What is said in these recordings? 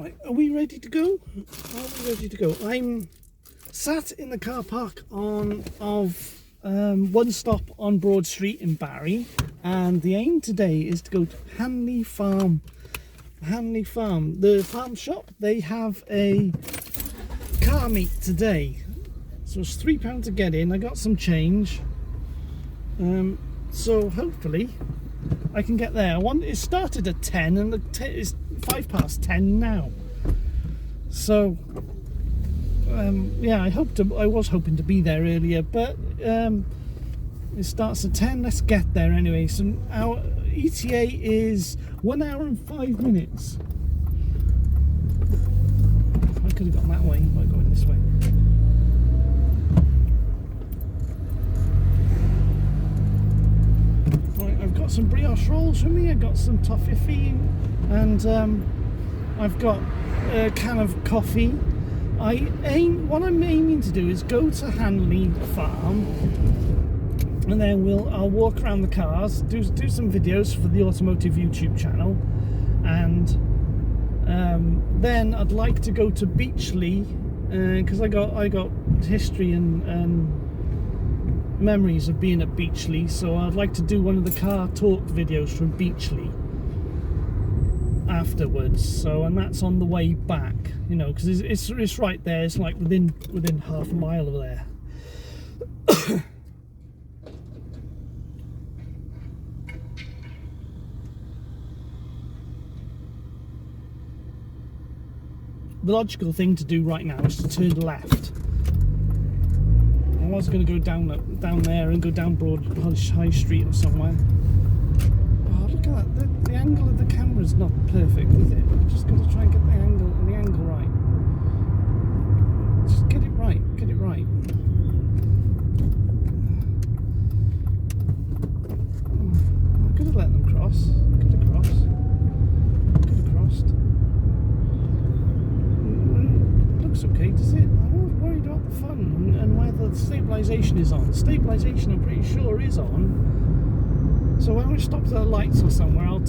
Right, are we ready to go? Are we ready to go? I'm sat in the car park of One Stop on Broad Street in Barry, and the aim today is to go to Hanley Farm. Hanley Farm, the farm shop, they have a car meet today, so it's £3 to get in. I got some change, so hopefully I can get there. It started at 10 and it's 10:05 now, so yeah, I was hoping to be there earlier, but it starts at 10. Let's get there anyway. So our ETA is 1 hour and 5 minutes. I could have gone that way by going this way. Right, I've got some brioche rolls with me, I've got some toffee, and I've got a can of coffee. What I'm aiming to do is go to Hanley Farm, and then I'll walk around the cars, do some videos for the automotive YouTube channel, and then I'd like to go to Beachley, because I got history and memories of being at Beachley, so I'd like to do one of the car talk videos from Beachley afterwards. So, and that's on the way back, you know, because it's right there. It's like within half a mile of there. The logical thing to do right now is to turn left. I was going to go down there and go down Broad High Street or somewhere. Oh, look at that! The angle of the camera is not perfect, is it? I've just got to try and get the angle right. Just get it right. Get it right. I could have let them cross. Could have crossed. Looks okay, does it? I'm worried about the fun and whether the stabilisation is on. Stabilisation, I'm pretty sure, is on. So when we stop at the lights or somewhere, I'll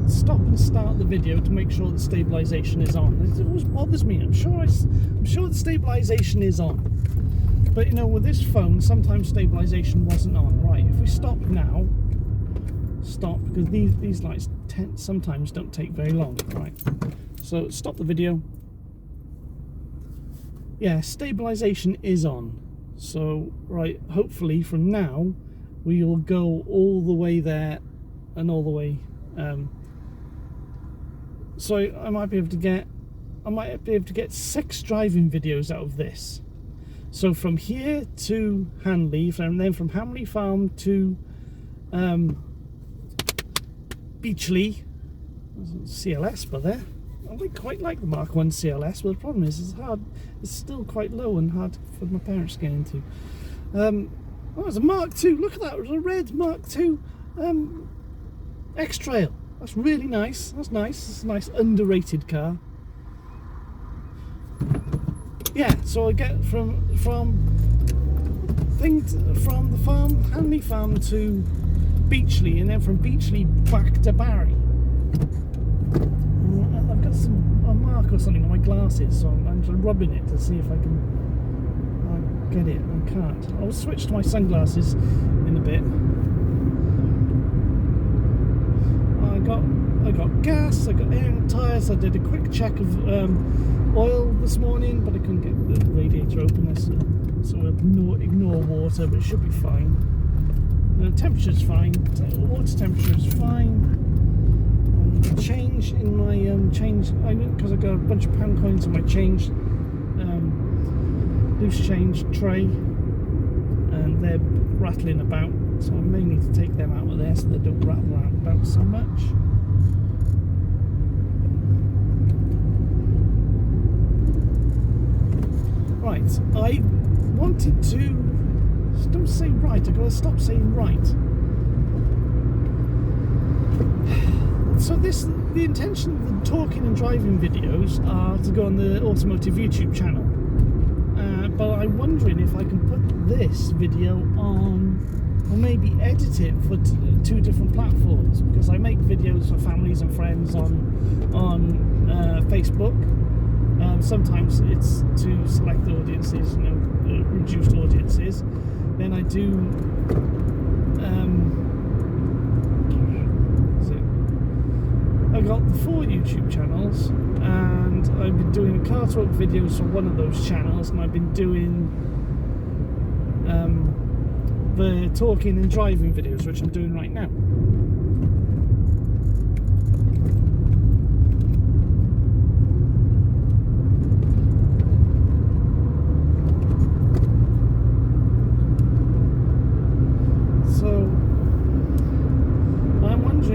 stop and start the video to make sure the stabilisation is on. It always bothers me. I'm sure the stabilisation is on. But you know, with this phone, sometimes stabilisation wasn't on. Right, if we stop now, because these lights sometimes don't take very long. Right, so stop the video. Yeah, stabilisation is on. So, right, hopefully from now we'll go all the way there and all the way. So I might be able to get 6 driving videos out of this. So from here to Hanley, and then from Hanley Farm to Beachley. CLS by there. I quite like the Mark 1 CLS, but the problem is it's still quite low and hard for my parents to get into. Oh, there's a Mark 2, look at that, there's a red Mark 2 X-Trail. That's really nice, that's nice, it's a nice underrated car. Yeah, so I get from the farm, Hanley Farm to Beachley, and then from Beachley back to Barry. I've got a mark or something on my glasses, so I'm just rubbing it to see if I can get it. I can't. I'll switch to my sunglasses in a bit. I got gas, I got air in the tyres. I did a quick check of oil this morning, but I couldn't get the radiator open, so we'll ignore water, but it should be fine. The temperature's fine, water temperature is fine. Change in my because I got a bunch of pound coins in my change loose change tray, and they're rattling about, so I may need to take them out of there so they don't rattle about so much. Right, I wanted to don't say right, I've got to stop saying right. So the intention of the talking and driving videos are to go on the automotive YouTube channel, but I'm wondering if I can put this video on, or maybe edit it for 2 different platforms, because I make videos for families and friends on Facebook Facebook. Sometimes it's to select audiences, reduced audiences. Then I do I got the 4 YouTube channels, and I've been doing car talk videos for one of those channels, and I've been doing the talking and driving videos, which I'm doing right now.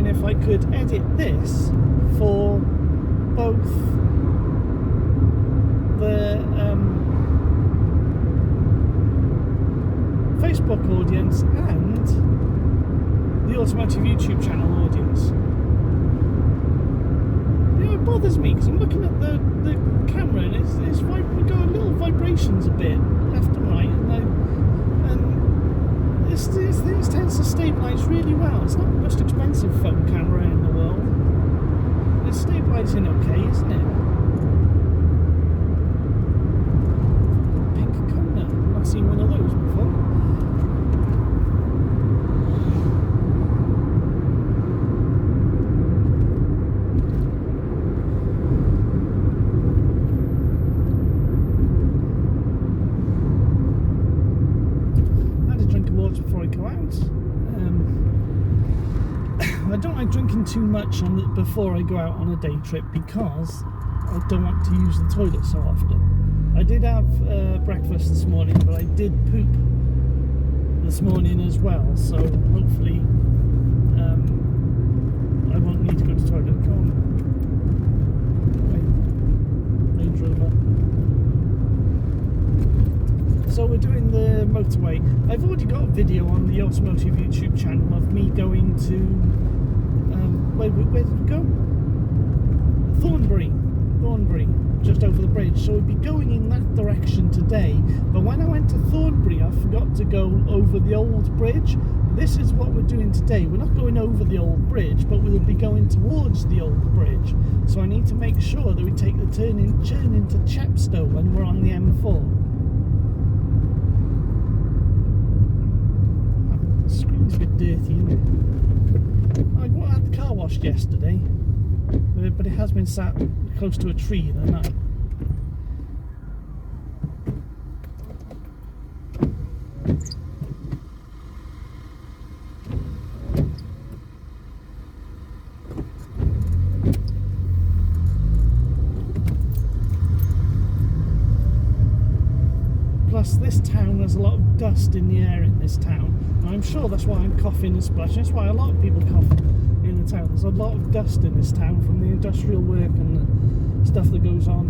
If I could edit this for both the Facebook audience and the automotive YouTube channel audience. It bothers me because I'm looking at the camera and it's we got little vibrations a bit left and right, and this thing tends to stabilise really well. It's not the most expensive phone camera in the world. It's stabilising okay, isn't it? Pink Kona. I've not seen one of those before. Before I go out. I don't like drinking too much before I go out on a day trip because I don't want to use the toilet so often. I did have breakfast this morning, but I did poop this morning as well, so hopefully I won't need to go to the toilet. Go on. Range Rover. So we're doing the motorway. I've already got a video on the automotive YouTube channel of me going to where did we go? Thornbury, just over the bridge. So we'd be going in that direction today. But when I went to Thornbury, I forgot to go over the old bridge. This is what we're doing today. We're not going over the old bridge, but we'll be going towards the old bridge. So I need to make sure that we take the turn into Chepstow when we're on the M4. The screen's a bit dirty, isn't it? I had the car washed yesterday, but it has been sat close to a tree the night. Plus, this town has a lot of dust in the air in this town. And I'm sure that's why I'm coughing and splashing. That's why a lot of people cough in the town. There's a lot of dust in this town from the industrial work and the stuff that goes on.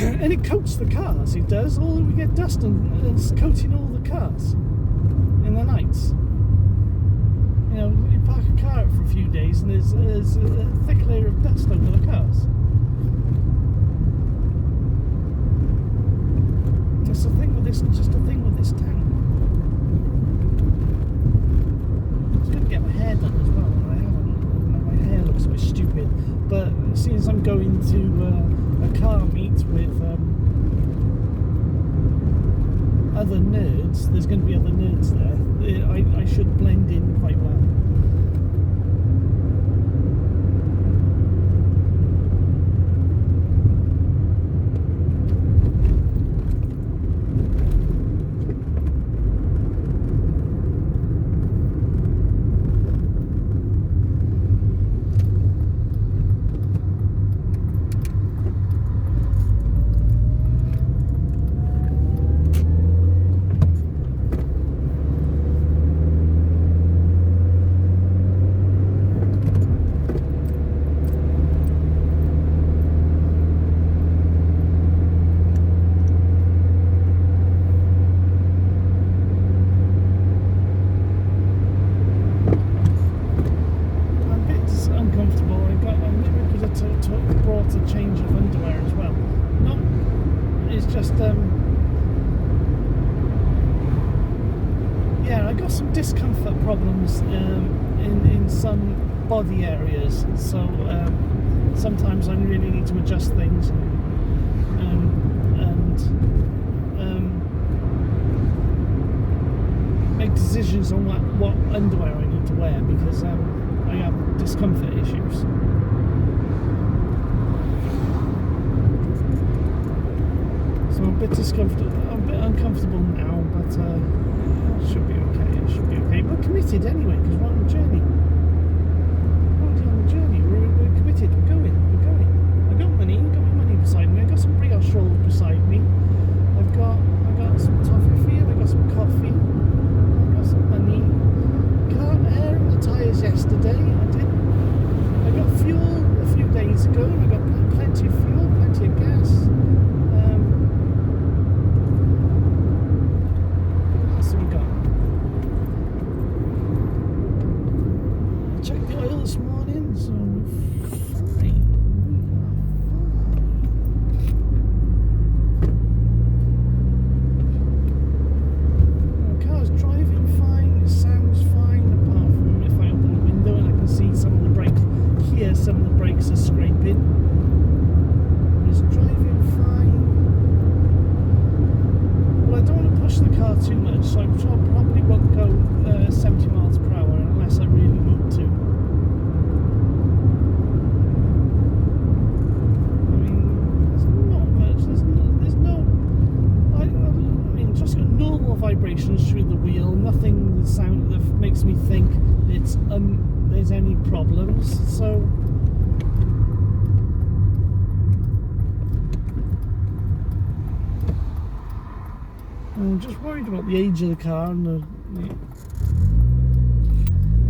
And it coats the cars, it does. We get dust and it's coating all the cars in the nights. You park a car out for a few days and there's a thick layer of dust over the cars. Just a thing with this town. I was going to get my hair done as well, and I haven't. My hair looks a bit stupid. But seeing as I'm going to a car meet with other nerds, there's going to be other nerds there. I should blend in quite well. Brought a change of underwear as well. No, it's just yeah, I got some discomfort problems in some body areas, so sometimes I really need to adjust things and make decisions on what underwear I need to wear, because I have discomfort issues. So I'm a bit uncomfortable now, but it should be okay. It should be okay. We're committed anyway, because we're on a journey. We're committed. We're going. I've got money. I've got my money beside me. I've got some brioche rolls beside me. I got some toffee. I got some coffee. I got some money. Got air in the tyres yesterday. I got fuel a few days ago. I got plenty of fuel, plenty of gas. What else have we got? I checked the oil this morning, so we're fine. The car's driving fine, it sounds fine, apart from if I open the window and I can see some of the brakes are scraping. It's driving fine. Well, I don't want to push the car too much, so I probably won't go 70 miles per hour unless I really want to. I mean, there's not much. There's no. I mean, just got normal vibrations through the wheel. Nothing that makes me think there's any problems. So. I'm just worried about the age of the car and the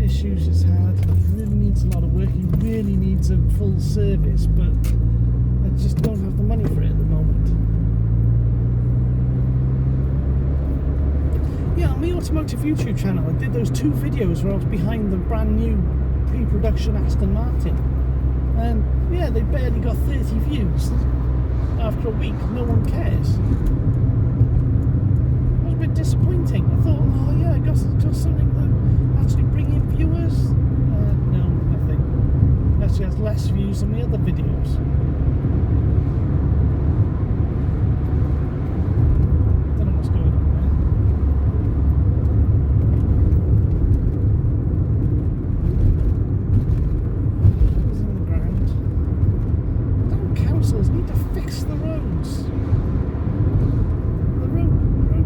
issues it's had. It really needs a lot of work. It really needs a full service, but I just don't have the money for it at the moment. Yeah, on the Automotive YouTube channel, I did those 2 videos where I was behind the brand new pre-production Aston Martin, and yeah, they barely got 30 views. After a week, no one cares. A bit disappointing. I thought, oh yeah, I got something that actually bring in viewers. No, nothing. Actually has less views than the other videos. Don't know what's going on there. It's in the ground. Damn councils need to fix the roads.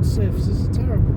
Surfaces are terrible.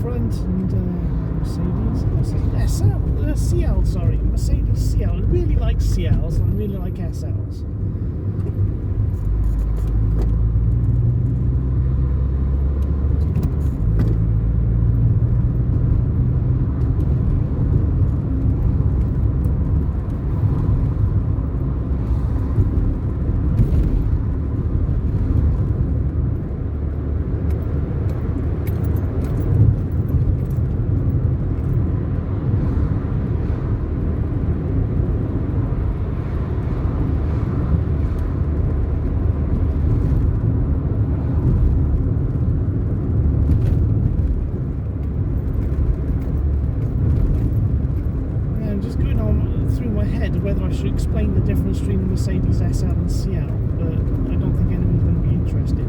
Front and Mercedes CL, sorry, Mercedes CL. I really like CLs and I really like SLs. Whether I should explain the difference between the Mercedes SL and CL, but I don't think anyone's going to be interested.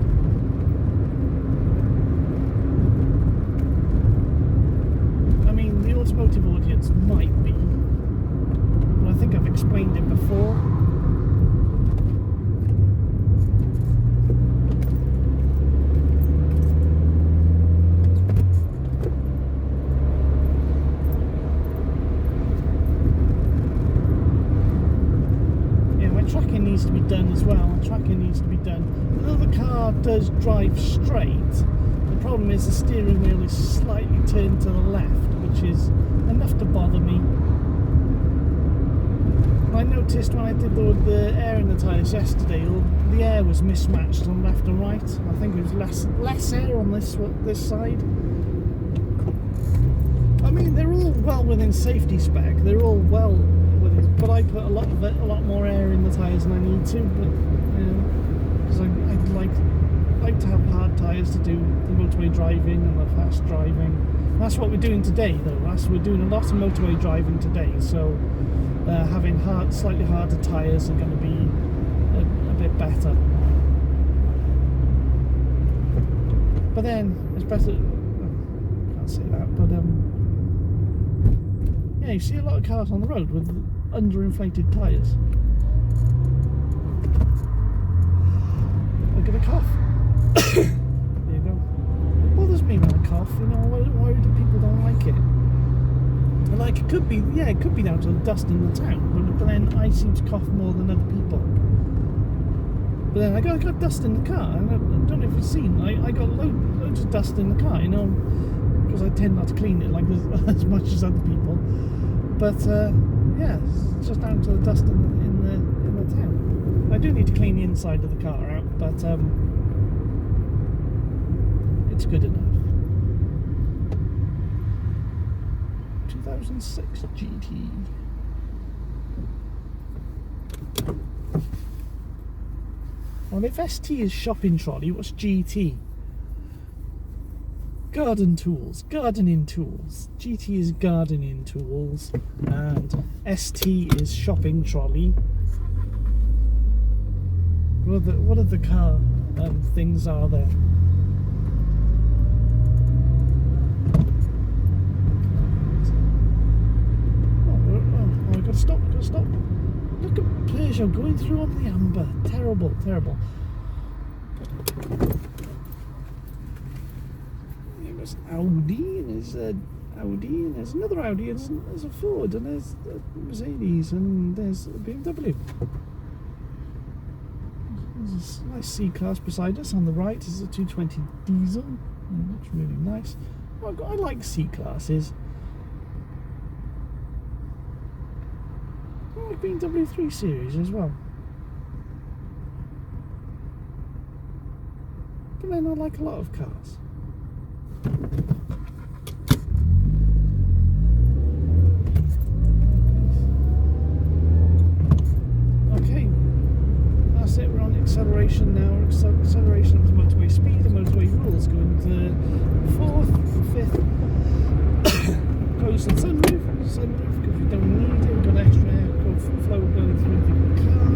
I mean, the automotive audience might be, but I think I've explained it before. be done as well. Tracking needs to be done. Although the car does drive straight, the problem is the steering wheel is slightly turned to the left, which is enough to bother me. I noticed when I did the air in the tyres yesterday, the air was mismatched on left and right. I think it was less air on this side. I mean, they're all well within safety spec. They're all well within, but I put a lot more air in the tyres than I need to. But because I'd like to have hard tyres to do the motorway driving and the fast driving. That's what we're doing today, though. We're doing a lot of motorway driving today, so having slightly harder tyres are going to be a bit better. But then it's better. I can't say that, but yeah, you see a lot of cars on the road with underinflated tyres. Look at the cough. There you go. It bothers me when I cough. You know, why do people don't like it? Like, it could be down to the dust in the town, but then I seem to cough more than other people. But then I got dust in the car, and I don't know if you've seen, I got loads of dust in the car, you know, because I tend not to clean it like as much as other people. But yeah, it's just down to the dust in the town. I do need to clean the inside of the car out, but it's good enough. 2006 GT. Well, if ST is shopping trolley, what's GT? Gardening tools. GT is gardening tools, and ST is shopping trolley. What other car things are there? Gotta stop. Look at Peugeot going through on the amber. Terrible. There's Audi, and there's Audi, and there's another Audi, and there's a Ford, and there's a Mercedes, and there's a BMW. There's a nice C-Class beside us. On the right is a 220 diesel. It looks really nice. I like C-Classes. BMW 3 Series as well. But then I like a lot of cars. Okay, that's it. We're on acceleration now. Acceleration up to motorway speed. The motorway rules going to 4th, 5th. Close the sunroof because we don't need it. We've got extra air flow going through the car.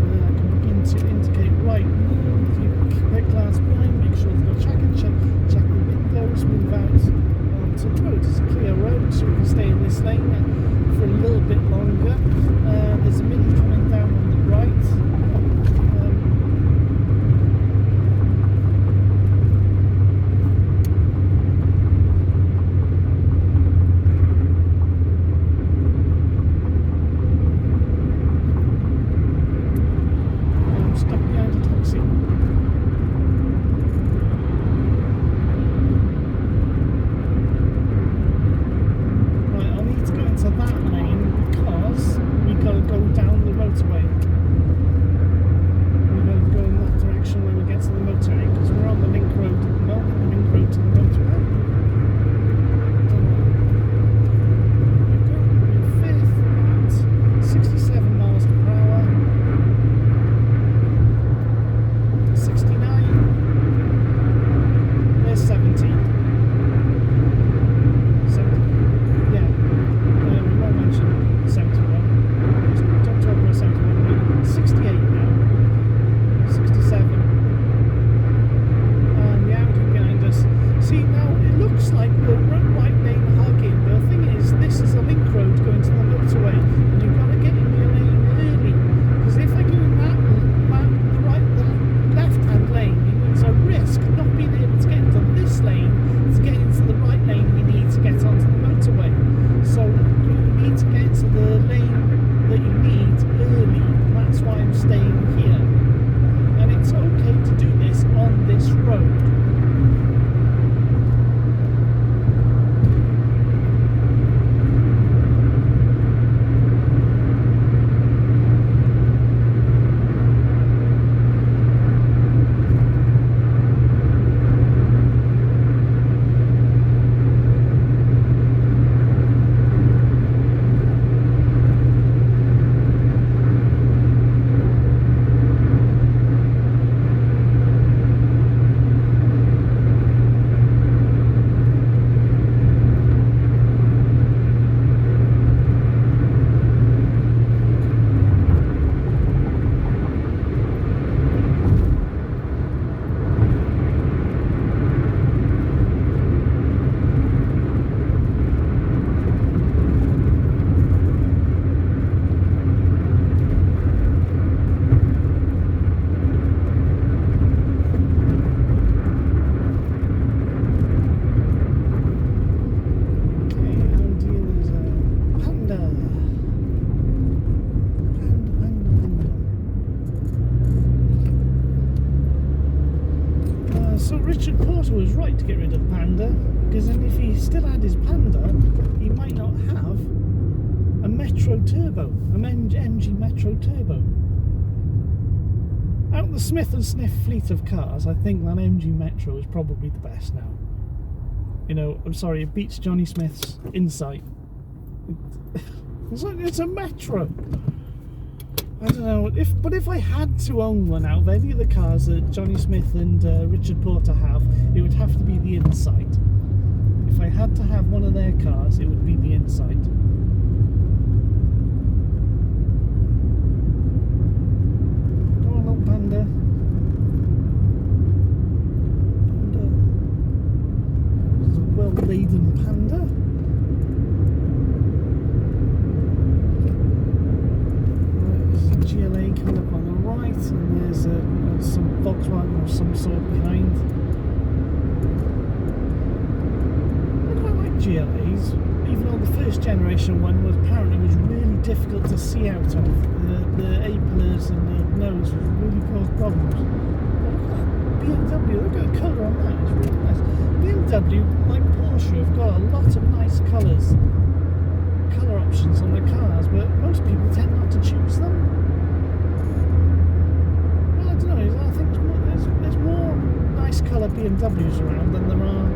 I can begin to indicate right now. Quick glance behind, make sure there's no tracking, check the windows, move out onto the road. It's a clear road, so we can stay in this lane for a little bit longer. There's a Mini coming down on the right. That lane because we got to go down the motorway. still had his Panda, he might not have a Metro Turbo, an MG Metro Turbo. Out of the Smith and Sniff fleet of cars, I think that MG Metro is probably the best now. You know, I'm sorry, it beats Johnny Smith's Insight. It's a Metro. I don't know, but if I had to own one out of any of the cars that Johnny Smith and Richard Porter have, it would have to be the Insight. If I had to have one of their cars, it would be the Insight. Go on, little Panda. This is a well-laden Panda. GLA coming up on the right, and there's some Volkswagen of some sort behind. I quite like GLAs, even though the first generation one was apparently really difficult to see out of. The A-pillars and the nose was really caused problems. But look at that BMW, look at the colour on that, it's really nice. BMW, like Porsche, have got a lot of nice colour options on their cars, but most people tend not to choose them. I think there's more nice colour BMWs around than there are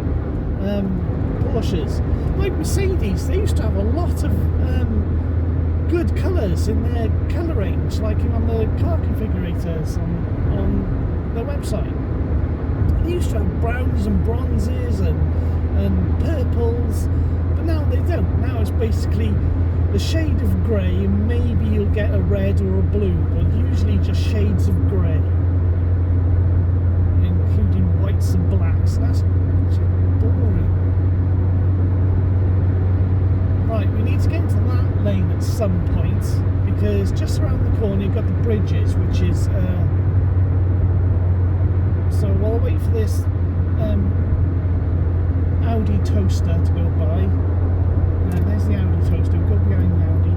Porsches. Like Mercedes, they used to have a lot of good colours in their colour range, like on the car configurators on their website. They used to have browns and bronzes and purples, but now they don't. Now it's basically the shade of grey, and maybe you'll get a red or a blue, but usually just shades of grey, including whites and blacks. That's boring. Right, we need to get into that lane at some point, because just around the corner you've got the bridges, which is so while I wait for this Audi toaster to go by. There's the Audi toaster, we'll go behind the Audi.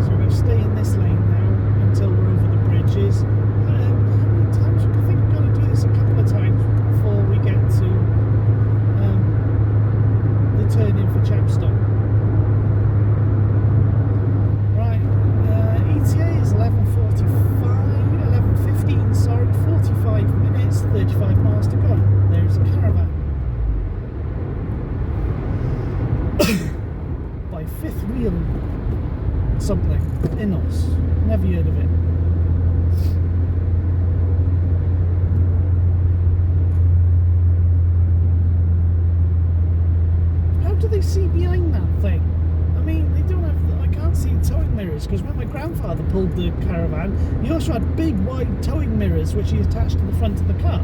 So we're going to stay in this lane now until we're over the bridges. How many times? I think we've got to do this a couple of times before we get to the turn in for Chepstow. ETA is 11:15, sorry, 45 minutes, 35 miles to go. There's a caravan. By Fifth Wheel something, Inos, never heard of it. How do they see behind that thing? I mean, they don't have, I can't see towing mirrors, because when my grandfather pulled the caravan, he also had big wide towing mirrors which he attached to the front of the car.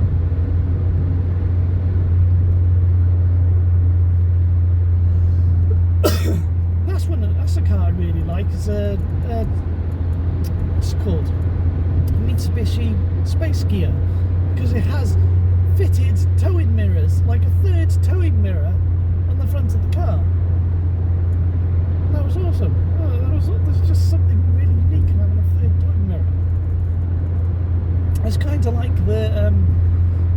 That's a car I really like. It's what's it called? Mitsubishi Space Gear, because it has fitted towing mirrors, like a third towing mirror on the front of the car. That was awesome. There's just something really unique in having a third towing mirror. It's kind of like the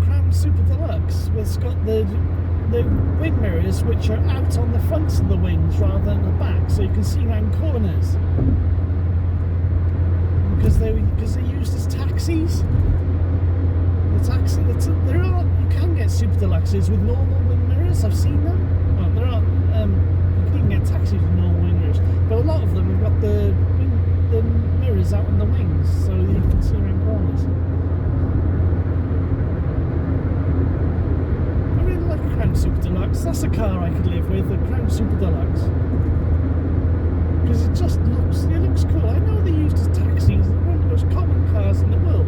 Crown Super Deluxe, where it's got the wing mirrors which are out on the fronts of the wings rather than the back, so you can see around corners. Because they're used as taxis. You can get Super Deluxes with normal wing mirrors. I've seen them. Well, there are. You can even get taxis with normal wing mirrors, but a lot of them have got the mirrors out on the wings, so you can see around corners. I really like a Crown Super Deluxe. That's a car I could live with, a Crown Super Deluxe, because it just looks cool. I know they're used as taxis. They're one of the most common cars in the world,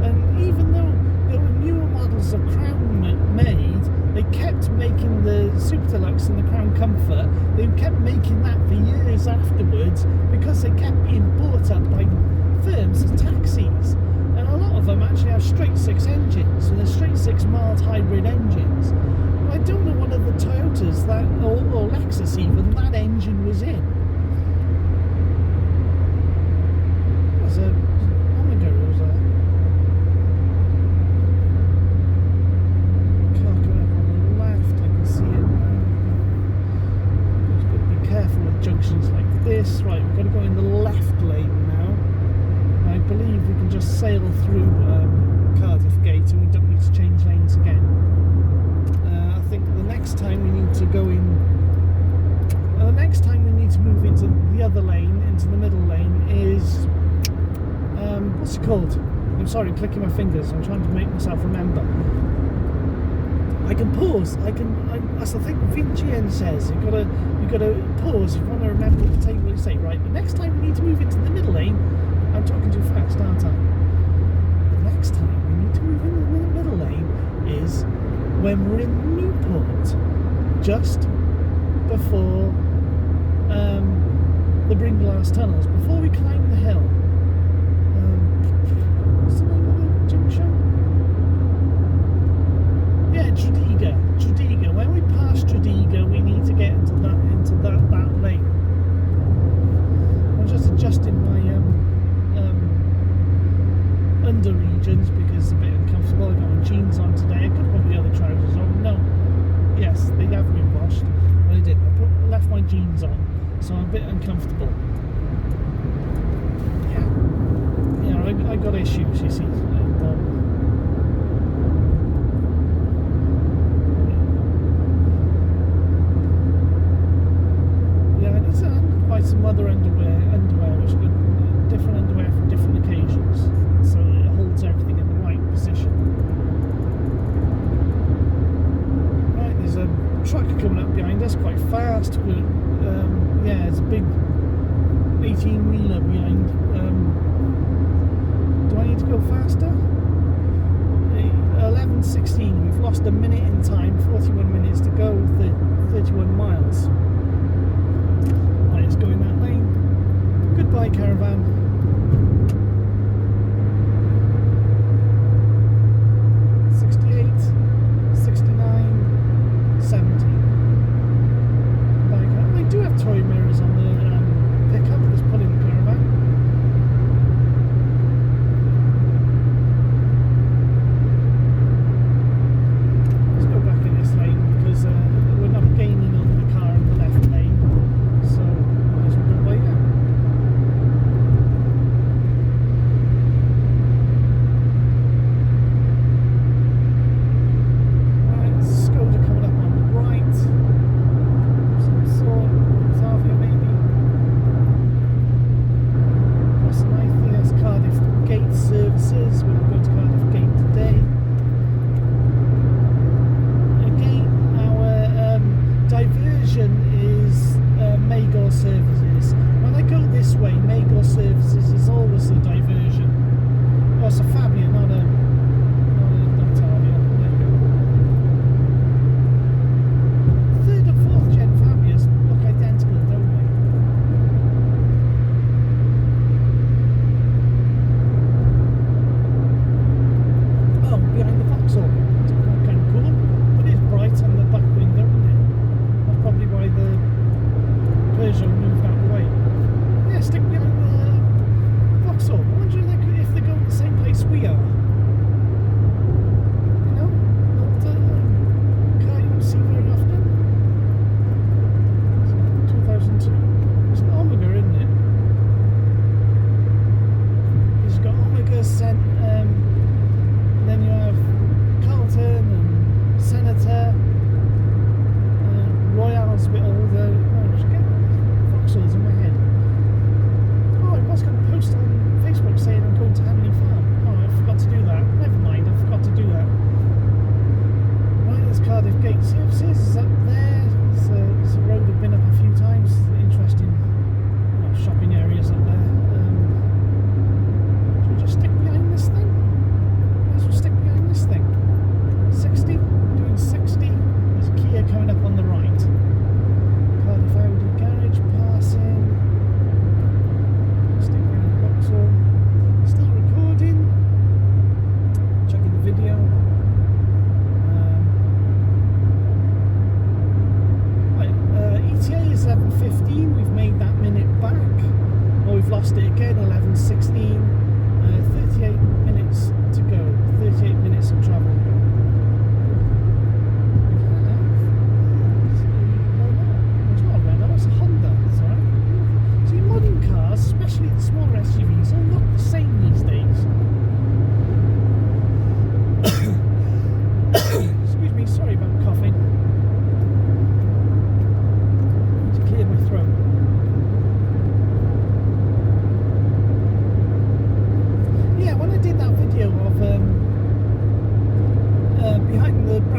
and even though there were newer models of Crown made, they kept making the Super Deluxe and the Crown Comfort. They kept making that for years afterwards, because they kept being bought up by firms as taxis. And a lot of them actually have straight six engines, so they're straight six mild hybrid engines. Well, I don't know one of the Toyotas or Lexus even that engine was in. sail through Cardiff Gate and we don't need to change lanes again. I think the next time we need to go in, the next time we need to move into the other lane, into the middle lane, is what's it called? I'm sorry, clicking my fingers. I'm trying to make myself remember. I can pause. That's the thing VGN says. You gotta pause if you want to remember what the table say. Right. The next time we need to move into the middle lane, I'm talking too fast, aren't I? The next time we need to move into the middle lane is when we're in Newport, just before the Bringlass tunnels, before we climb the hill. What's the name of the junction? Yeah, Tredegar. When we pass Tredegar, we need to get into that lane. I'm just adjusting my under regions because it's a bit uncomfortable. I've got my jeans on today. I could put the other trousers on. No, yes, they have been washed, but I didn't. I left my jeans on, so I'm a bit uncomfortable. Yeah, I got issues, you see. Buy some other underwear which are good, different underwear for different occasions, so it holds everything in the right position. Right, there's a truck coming up behind us quite fast. Yeah, it's a big 18-wheeler behind. Do I need to go faster? 11:16. We've lost a minute in time. 41 minutes to go. 31 miles. Let's go in that lane. Goodbye, caravan. They do have toy mirrors on the pickup that's pulling the caravan. Let's go back in this lane because we're not gaining on the car in the left lane. So might as well go by there.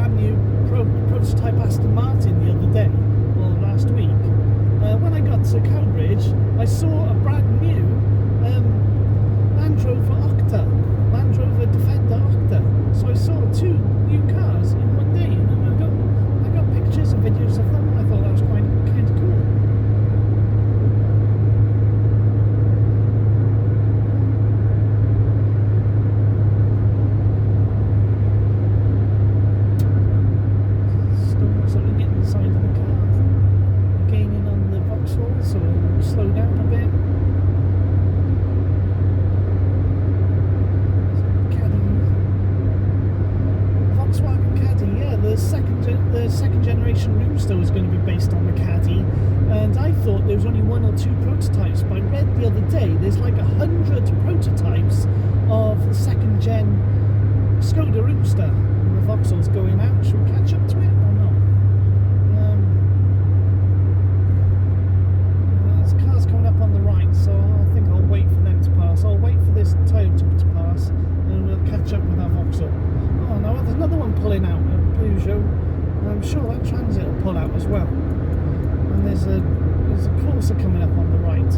brand new prototype Aston Martin the other day, or last week. When I got to Cowbridge, I saw a brand new Land Rover Defender Octa. So I saw two new cars in one day, and I got pictures and videos of them. And I thought that was kind of cool. Still something getting inside of the car, gaining on the Vauxhall, so I'll slow down a bit. The second generation Roomster was going to be based on the Caddy, and I thought there was only one or two prototypes, but I read the other day there's like 100 prototypes of the second gen Skoda Roomster, and the Vauxhall's going out. Should we catch up to it or not? There's cars coming up on the right, so I think I'll wait for them to pass. I'll wait for this Toyota to pass, and we'll catch up with our Vauxhall. Oh no, there's another one pulling out, a Peugeot. I'm sure that Transit will pull out as well. And there's a Corsa coming up on the right.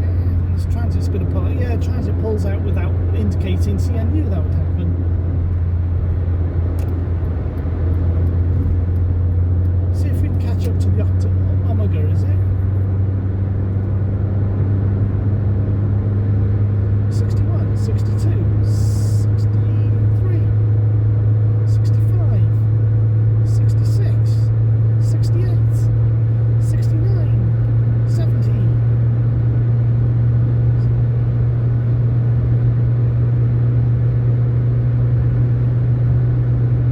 Yeah, this Transit's going to pull out. Yeah, Transit pulls out without indicating. See, I knew that would happen. See if we can catch up to the Omega, is it? 61, 62, 63, 65, 66, 68, 69, 70.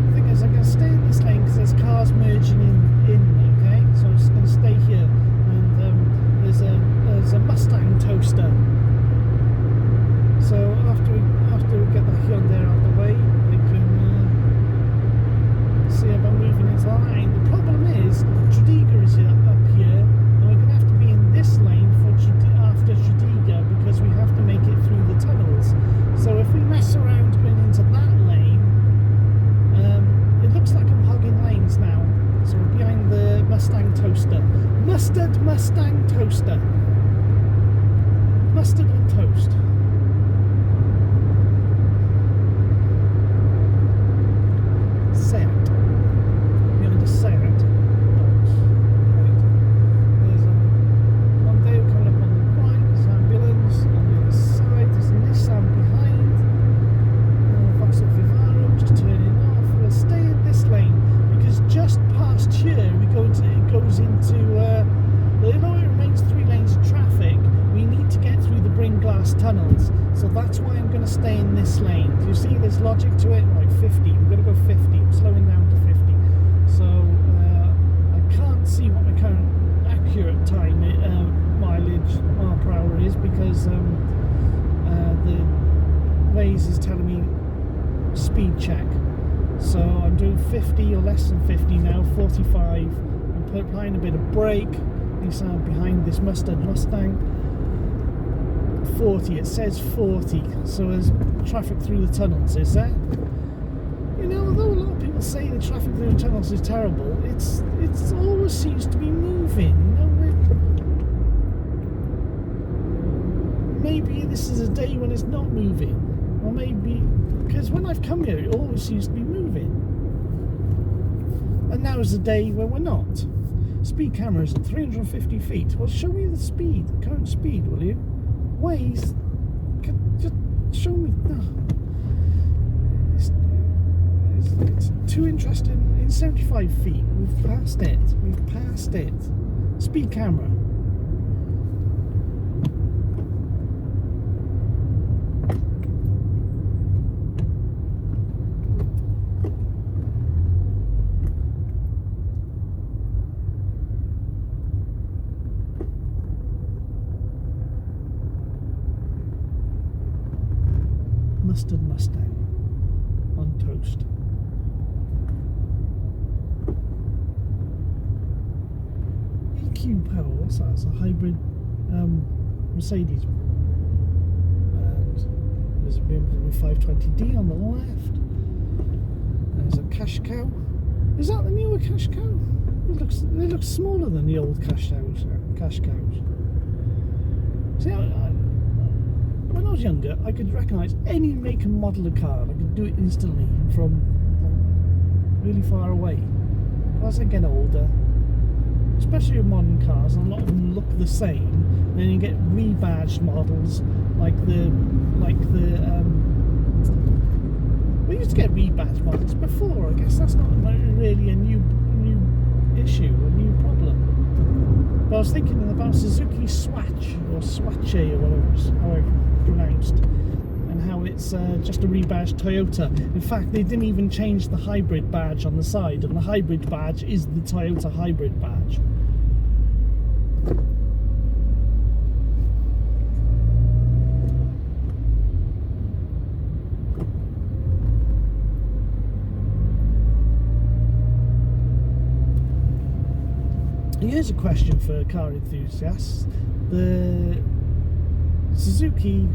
The thing is, I'm going to stay in this lane because there's cars merging in, okay? So I'm just going to stay here. And there's a Mustang toaster. So after we get that Hyundai out of the way, we can see about moving into the line. The problem is, Tredegar is up here, and we're going to have to be in this lane after Tredegar because we have to make it through the tunnels. So if we mess around going into that lane, it looks like I'm hogging lanes now. So we're behind the Mustang toaster. Mustang toaster. Mustard on toast. Tunnels, so that's why I'm going to stay in this lane. Do you see there's logic to it? Right, 50, we're going to go 50, I'm slowing down to 50. So I can't see what my current accurate time mileage mile per hour is because the Waze is telling me speed check. So I'm doing 50 or less than 50 now, 45. I'm applying a bit of brake. These are behind this Mustang. 40, it says 40, so there's traffic through the tunnels, is there? You know, although a lot of people say the traffic through the tunnels is terrible, it's always seems to be moving, you know. Maybe this is a day when it's not moving, or maybe because when I've come here it always seems to be moving, and now is the day when we're not. Speed cameras at 350 feet. Well, show me the speed, the current speed, will you? Ways, just show me. It's too interesting. In 75 feet, we've passed it. We've passed it. Speed camera. Mustard Mustang on toast. EQ Power, what's that? It's a hybrid Mercedes. And There's a BMW 520D on the left. There's a cash cow. Is that the newer cash cow? It looks smaller than the old cash cows. See, when I was younger, I could recognise any make and model of car. I could do it instantly from really far away. But as I get older, especially with modern cars, and a lot of them look the same, then you get rebadged models we used to get rebadged models before. I guess that's not really a new issue, a new problem. But I was thinking about Suzuki Swatch or Swatche or whatever it's how it's pronounced, and how it's just a rebadged Toyota. In fact, they didn't even change the hybrid badge on the side, and the hybrid badge is the Toyota hybrid badge. Here's a question for car enthusiasts. The Suzuki,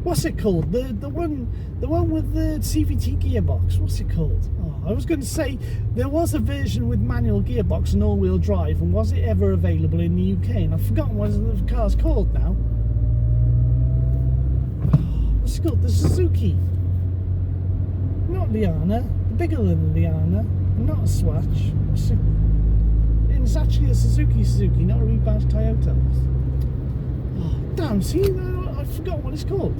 what's it called? The one with the CVT gearbox. What's it called? Oh, I was going to say there was a version with manual gearbox and all-wheel drive, and was it ever available in the UK? And I've forgotten what the car's called now. What's it called? The Suzuki. Not Liana. Bigger than Liana. Not a Swatch. What's it? It's actually a Suzuki, not a rebadged Toyota. Oh, damn, see, I forgot what it's called.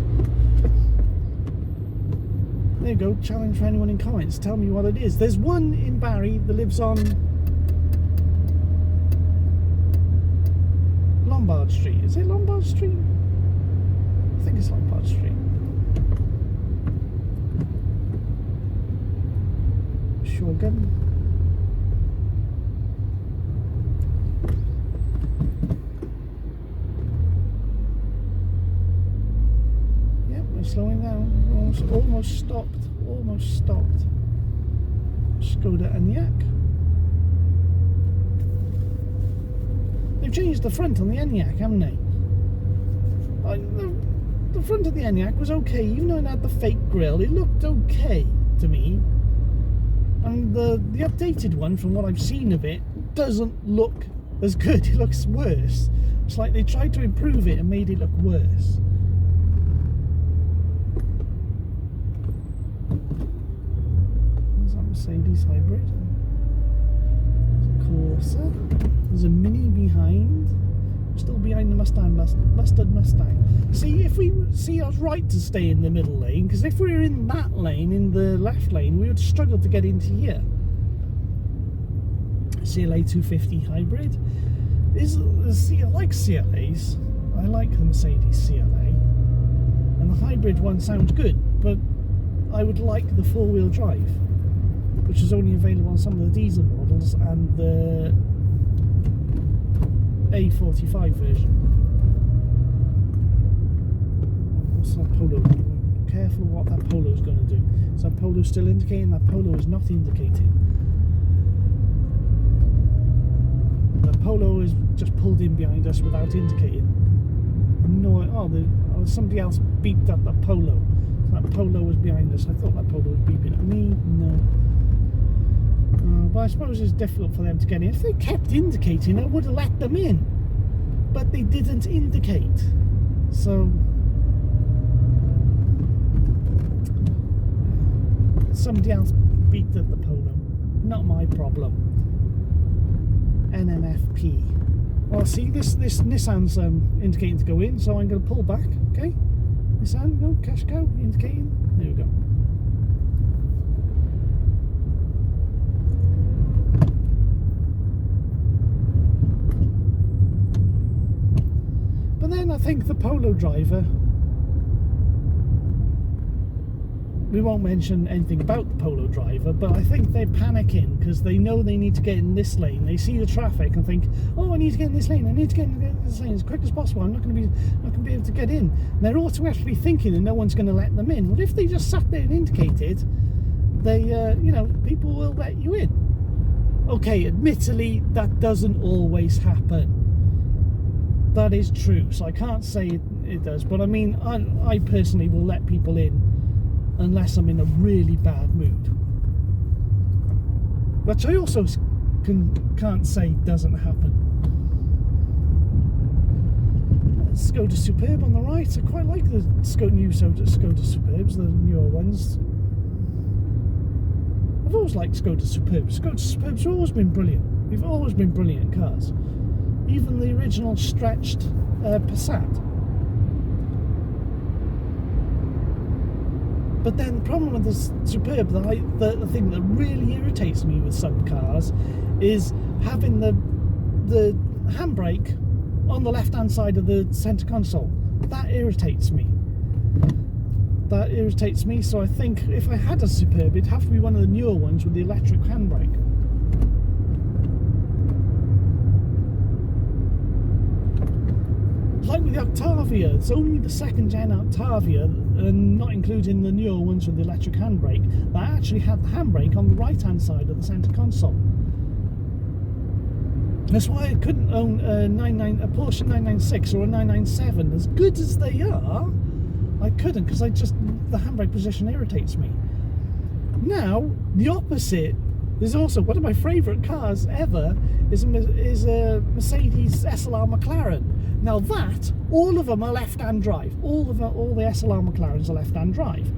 There you go, challenge for anyone in comments. Tell me what it is. There's one in Barry that lives on Lombard Street. Is it Lombard Street? I think it's Lombard Street. Shogun. Slowing down, almost stopped. Skoda Enyaq. They've changed the front on the Enyaq, haven't they? The front of the Enyaq was okay, even though it had the fake grille. It looked okay to me. And the updated one, from what I've seen of it, doesn't look as good. It looks worse. It's like they tried to improve it and made it look worse. Mercedes hybrid. There's a Corsa. There's a Mini behind. Still behind the Mustang. See, I was right to stay in the middle lane, because if we were in that lane, in the left lane, we would struggle to get into here. CLA 250 hybrid. I like CLAs. I like the Mercedes CLA, and the hybrid one sounds good, but I would like the four-wheel drive, which is only available on some of the diesel models and the A45 version. What's that Polo? Careful what that Polo is going to do. Is that Polo still indicating? That Polo is not indicating. The Polo is just pulled in behind us without indicating. No, somebody else beeped at that Polo. That Polo was behind us. I thought that Polo was beeping at me. No. But I suppose it's difficult for them to get in. If they kept indicating, I would have let them in. But they didn't indicate. So somebody else beeped at the Polo. Not my problem. NMFP. Well, see, this Nissan's indicating to go in, so I'm going to pull back. Okay, Nissan, no, cash cow, indicating. There we go. But then I think the Polo driver, we won't mention anything about the Polo driver, but I think they're panicking because they know they need to get in this lane. They see the traffic and think, oh, I need to get in this lane, I need to get in this lane as quick as possible. I'm not going to be able to get in. And they're automatically thinking that no one's going to let them in. Well, if they just sat there and indicated, they, people will let you in. Okay, admittedly, that doesn't always happen. That is true, so I can't say it does, but I mean, I personally will let people in unless I'm in a really bad mood, which I also can't say doesn't happen. Skoda Superb on the right. I quite like the new Skoda Superbs, the newer ones. I've always liked Skoda Superbs. Skoda Superbs have always been brilliant. They've always been brilliant cars. Even the original stretched Passat. But then the problem with the Superb, the thing that really irritates me with some cars, is having the handbrake on the left-hand side of the centre console. That irritates me. That irritates me. So I think if I had a Superb, it'd have to be one of the newer ones with the electric handbrake. Like with the Octavia, it's only the second-gen Octavia, and not including the newer ones with the electric handbrake, that actually had the handbrake on the right-hand side of the centre console. That's why I couldn't own a Porsche 996 or a 997. As good as they are, I couldn't, because the handbrake position irritates me. Now, the opposite is also one of my favourite cars ever, is a Mercedes SLR McLaren. Now that, all of them are left-hand drive. All the SLR McLarens are left-hand drive.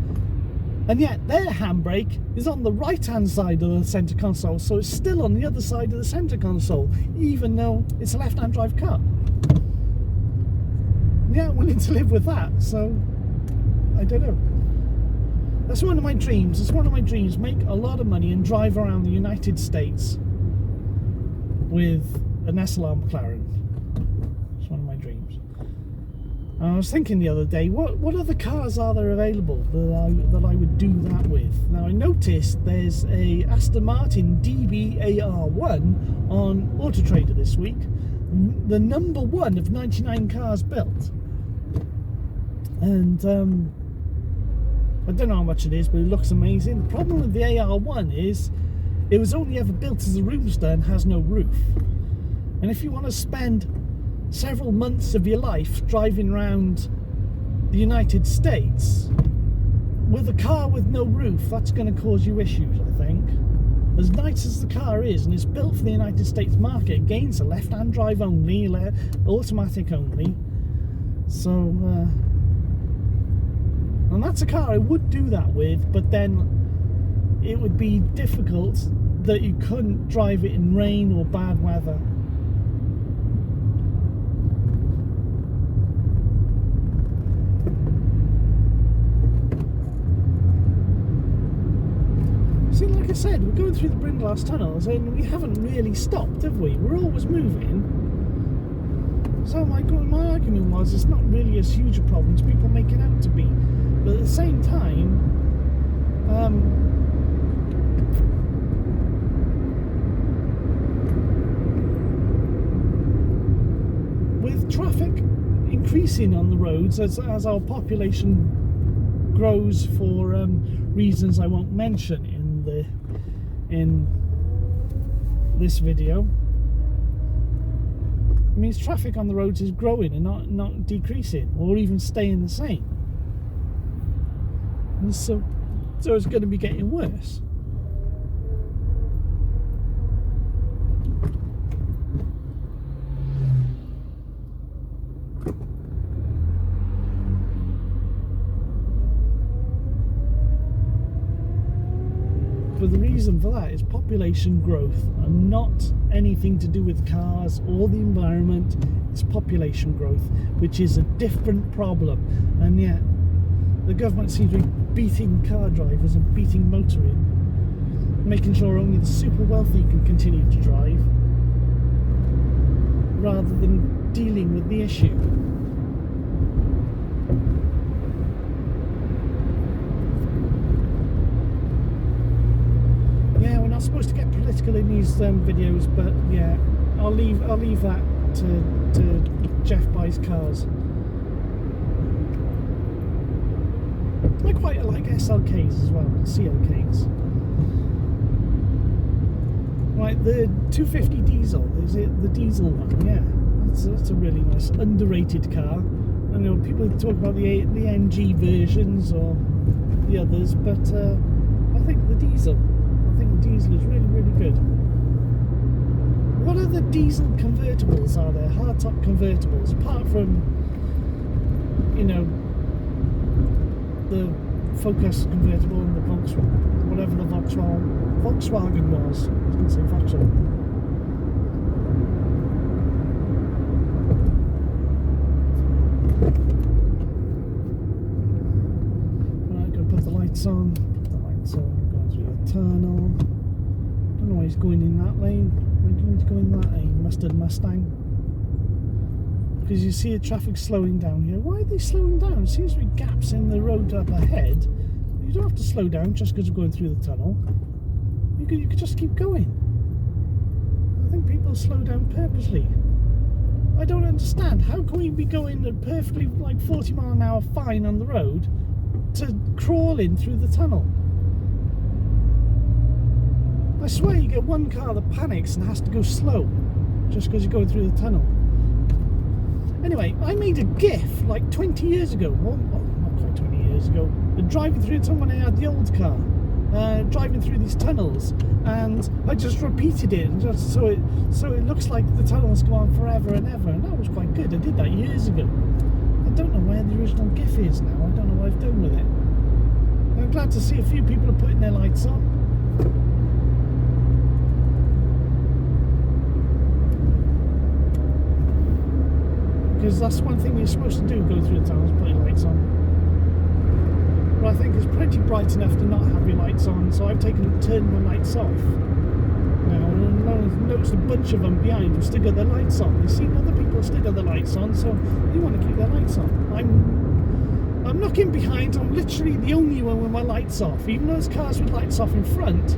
And yet their handbrake is on the right-hand side of the centre console, so it's still on the other side of the centre console, even though it's a left-hand drive car. Yeah, I'm willing to live with that, so I don't know. That's one of my dreams. It's one of my dreams, make a lot of money and drive around the United States with an SLR McLaren. It's one of my dreams. I was thinking the other day, what other cars are there available that I would do that with? Now I noticed there's a Aston Martin DB AR1 on Auto Trader this week, the number 1 of 99 cars built, and I don't know how much it is, but it looks amazing. The problem with the AR1 is it was only ever built as a roadster and has no roof, and if you want to spend several months of your life driving around the United States with a car with no roof, that's going to cause you issues, I think. As nice as the car is, and it's built for the United States market, again, it's a left-hand drive only, automatic only, so and that's a car I would do that with, but then it would be difficult that you couldn't drive it in rain or bad weather. See, like I said, we're going through the Brindlehouse tunnels and we haven't really stopped, have we? We're always moving. So my argument was, it's not really as huge a problem as people make it out to be. But at the same time, with traffic increasing on the roads as our population grows for reasons I won't mention in this video, it means traffic on the roads is growing and not decreasing or even staying the same. And so it's going to be getting worse. But the reason for that is population growth, and not anything to do with cars or the environment. It's population growth, which is a different problem. And yet the government seems to be beating car drivers and beating motoring, making sure only the super wealthy can continue to drive, rather than dealing with the issue. Yeah, we're not supposed to get political in these videos, but yeah, I'll leave that to Jeff buys cars. I quite like SLKs as well, CLKs. Right, the 250 diesel, is it the diesel one? Yeah, It's a really nice, underrated car. I know people talk about the MG versions or the others, but I think the diesel is really, really good. What other diesel convertibles are there? Hardtop convertibles, apart from, you know, the Focus convertible and the Volkswagen, whatever the Volkswagen was. I was going to say Vauxhall. On, put the lights on, going through the tunnel. Don't know why he's going in that lane. Why do you need to go in that lane, Mustard Mustang? Because you see the traffic slowing down here. Why are they slowing down? It seems to be gaps in the road up ahead. You don't have to slow down just because you're going through the tunnel. You could just keep going. I think people slow down purposely. I don't understand. How can we be going at perfectly like 40 mile an hour fine on the road to crawl in through the tunnel? I swear you get one car that panics and has to go slow just because you're going through the tunnel. Anyway, I made a GIF like 20 years ago, well, not quite 20 years ago, driving through the tunnel when I had the old car, driving through these tunnels, and I just repeated it, and just so it looks like the tunnels go on forever and ever, and that was quite good. I did that years ago. I don't know where the original GIF is now. I don't know what I've done with it. I'm glad to see a few people are putting their lights on. Because that's one thing you're supposed to do, go through the tunnels, put your lights on. But I think it's pretty bright enough to not have your lights on, so I've turned my lights off. Now, I've noticed a bunch of them behind who still got their lights on. They've seen other people still got their lights on, so they want to keep their lights on. I'm looking behind. I'm literally the only one with my lights off. Even though there's cars with lights off in front,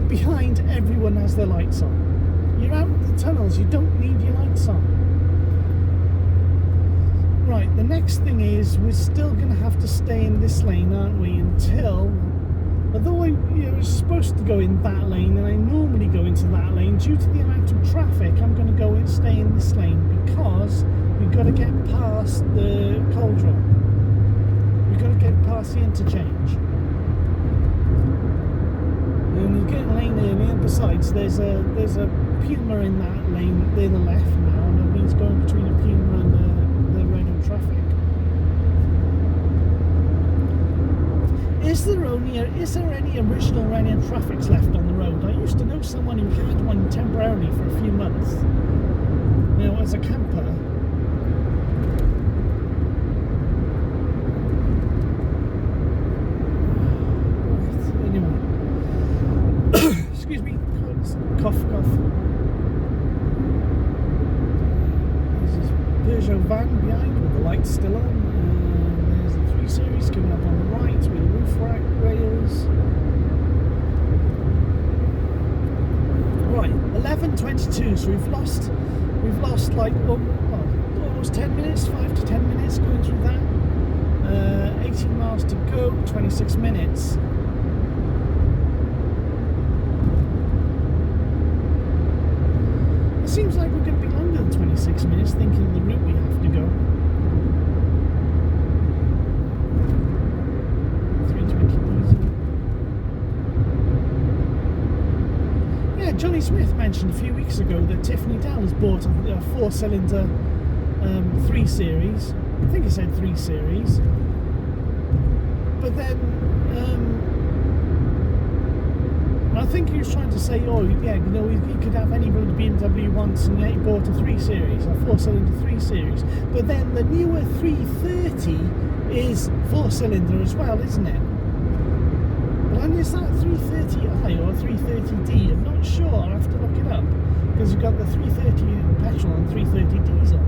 behind everyone has their lights on. You're out in the tunnels, you don't need your lights on. Right, the next thing is we're still going to have to stay in this lane, aren't we, until... Although I was supposed to go in that lane, and I normally go into that lane, due to the amount of traffic, I'm going to go and stay in this lane because we've got to get past the cauldron. We've got to get past the interchange. And you get a lane early, and besides, there's a Puma in that lane near the left now, and that means going between a Puma and the Renault traffic. Is there any original Renault traffics left on the road? I used to know someone who had one temporarily for a few months, you know, as a camper. Anyway, excuse me, cough. There's this Peugeot van behind with the lights still on. There's the 3 Series coming up on the right with the roof rack rails. Right, 11:22. So we've lost like almost 10 minutes, 5 to 10 minutes going through that. 18 miles to go, 26 minutes. It seems like we're going to be longer than 26 minutes, thinking of the route we have to go. 320 diesel. Yeah, Johnny Smith mentioned a few weeks ago that Tiffany Dell has bought a 4-cylinder 3 Series. I think he said 3 Series. But then I think he was trying to say, oh yeah, you know, he could have any bloody BMW he wants, and yet he bought a 3 Series, a 4-cylinder 3 Series. But then the newer 330 is 4-cylinder as well, isn't it? But is that 330i or 330d? I'm not sure. I'll have to look it up, because you've got the 330 petrol and 330 diesel.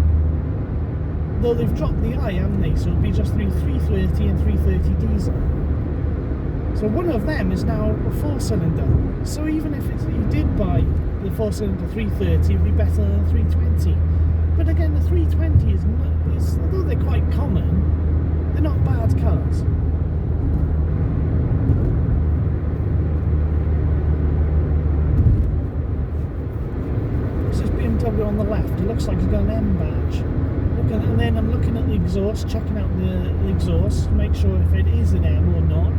Though they've dropped the I, haven't they? So it'll be just 330 and 330 diesel. So one of them is now a 4-cylinder. So even if you did buy the 4-cylinder 330, it would be better than a 320. But again, the 320 is, although they're quite common, they're not bad cars. This is BMW on the left. It looks like he's going garage, and then I'm looking at the exhaust, checking out the exhaust, make sure if it is an M or not.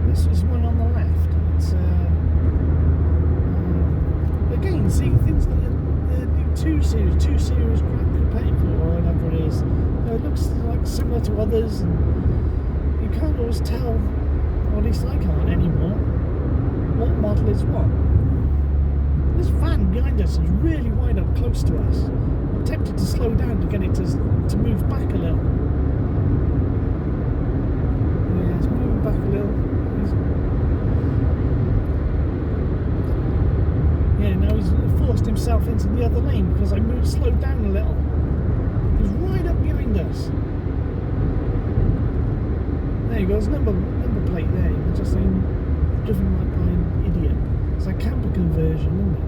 This is one on the left. It's again, see things like the new 2 Series Grand Coupe or whatever it is. It looks like similar to others, and you can't always tell, or at least I can't anymore, what model is what. This van behind us is really wide up close to us. I'm tempted to slow down to get it to move back a little. Yeah, it's moving back a little. Yeah, now he's forced himself into the other lane because I slowed down a little. He's right up behind us. There you go, there's number plate there. You can just saying driven like by an idiot. It's like camper conversion, isn't it?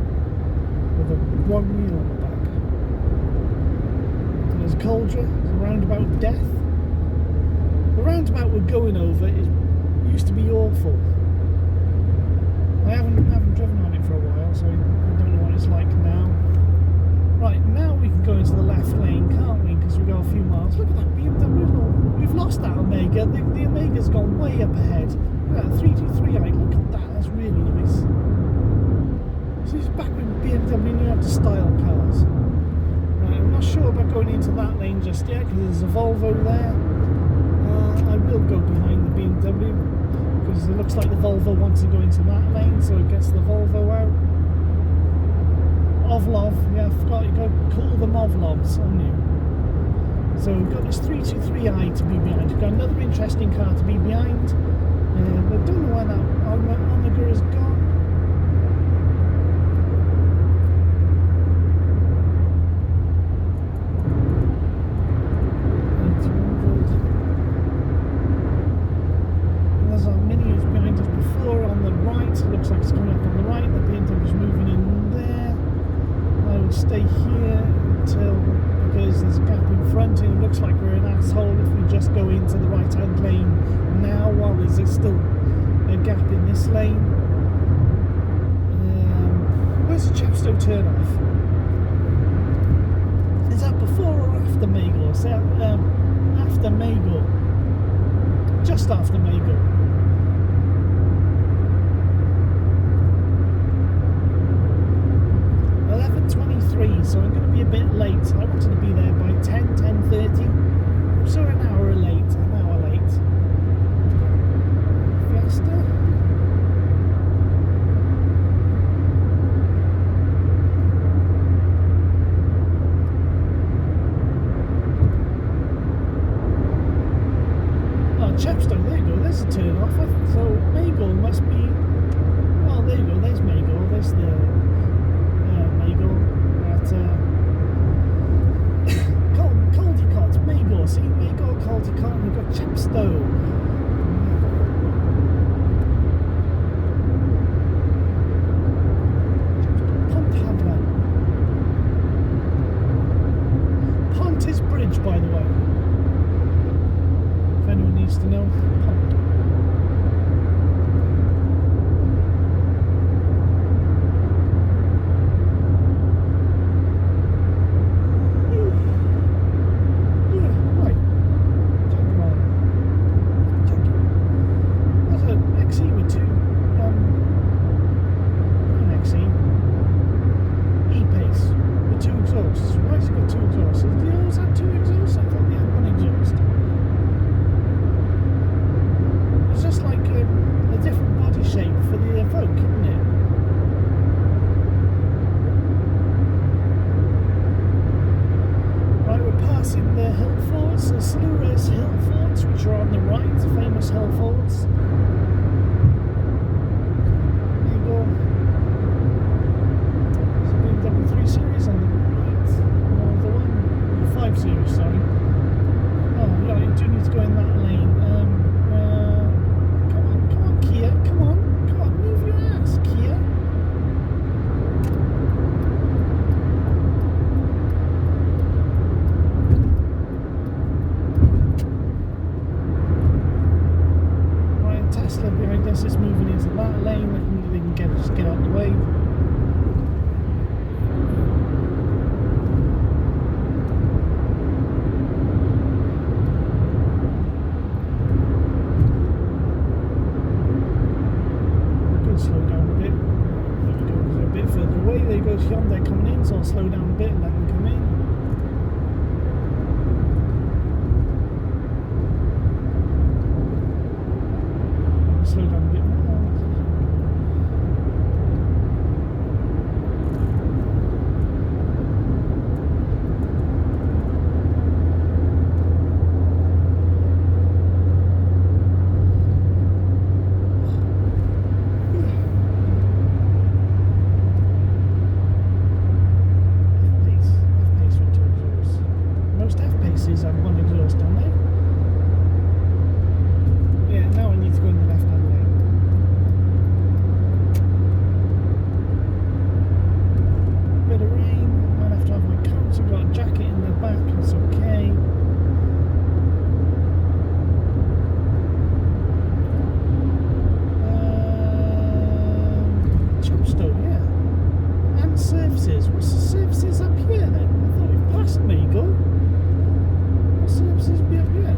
With a one wheel on the back. And there's Cauldre, there's a roundabout death. The roundabout we're going over used to be awful. I haven't driven on it for a while, so I don't know what it's like now. Right, now we can go into the left lane, can't we? Because we've got a few miles. Look at that BMW. We've lost that Omega. The Omega's gone way up ahead. Look at that 323i. Look at that. That's really nice. So it's back when BMW knew how to style cars. Right, I'm not sure about going into that lane just yet because there's a Volvo there. I will go behind the BMW because it looks like the Volvo wants to go into that lane, so it gets the Volvo out. Ovlov, yeah, I forgot you got to call them Ovlovs, haven't you? So we've got this 323i to be behind. We've got another interesting car to be behind. But don't know where that Omega has gone. There's our Mini who's behind us before on the right. It looks like it's coming up on the right. The BMW's moving in there. I will stay here because there's a gap in front and it looks like we're an asshole if we just go into the right hand lane now while there's still a gap in this lane. Where's the Chepstow turn off? Is that before or after Magor? Is that after Magor? Just after Magor. 11:23, so I'm going to be a bit late. I wanted to be there by 10:30. So an hour late. Fiesta. Oh, Chepstow, there you go. There's a turn off. So Magor must be. Well, there you go. There's Magor. There's the. Caldecott, Magor, see Magor, Caldecott, we've got Chepstow. Ponthavre. Pontis Bridge, by the way. If anyone needs to know, Pont. services have one exhaust on there. Yeah, now I need to go in the left-hand lane. Bit of rain, might have to have my coat. I've got a jacket in the back, it's okay. Chepstow, yeah. And services. What's the services up here then? I thought we've passed Mago. What services be up here?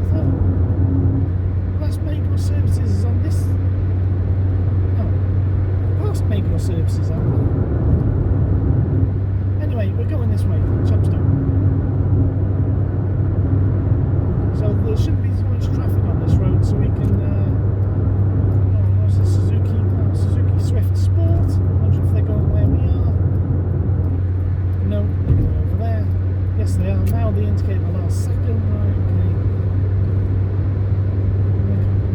I thought last Mago services is on this. No. Past Mago services, haven't we? Anyway, we're going this way, Chepstow. So there shouldn't be too much traffic on this road, so we can Suzuki Swift Sport. I wonder if they're going where we are. No, they're going over there. Yes, they are. Now they indicate the last second. Right, okay.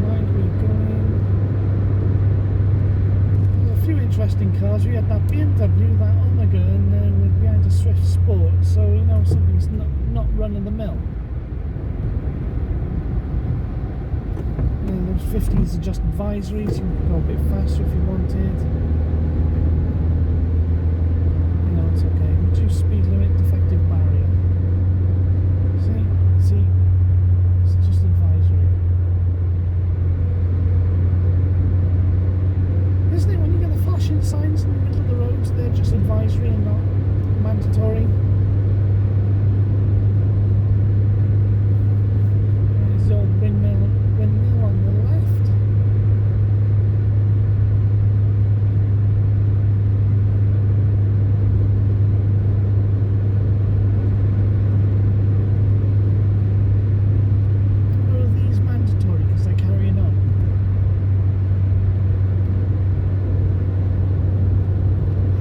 Mind we're going. There's a few interesting cars. We had that BMW, that Omega, and then we're behind a Swift Sport. So, you know, something's not run of the mill. Those 50s are just advisories, you can go a bit faster if you wanted. You know, it's okay. Reduce speed limit, defective barrier. See, it's just advisory. Isn't it when you get the flashing signs in the middle of the roads, they're just advisory and not mandatory? There's the old windmill on the left. Or are these mandatory because they're carrying on?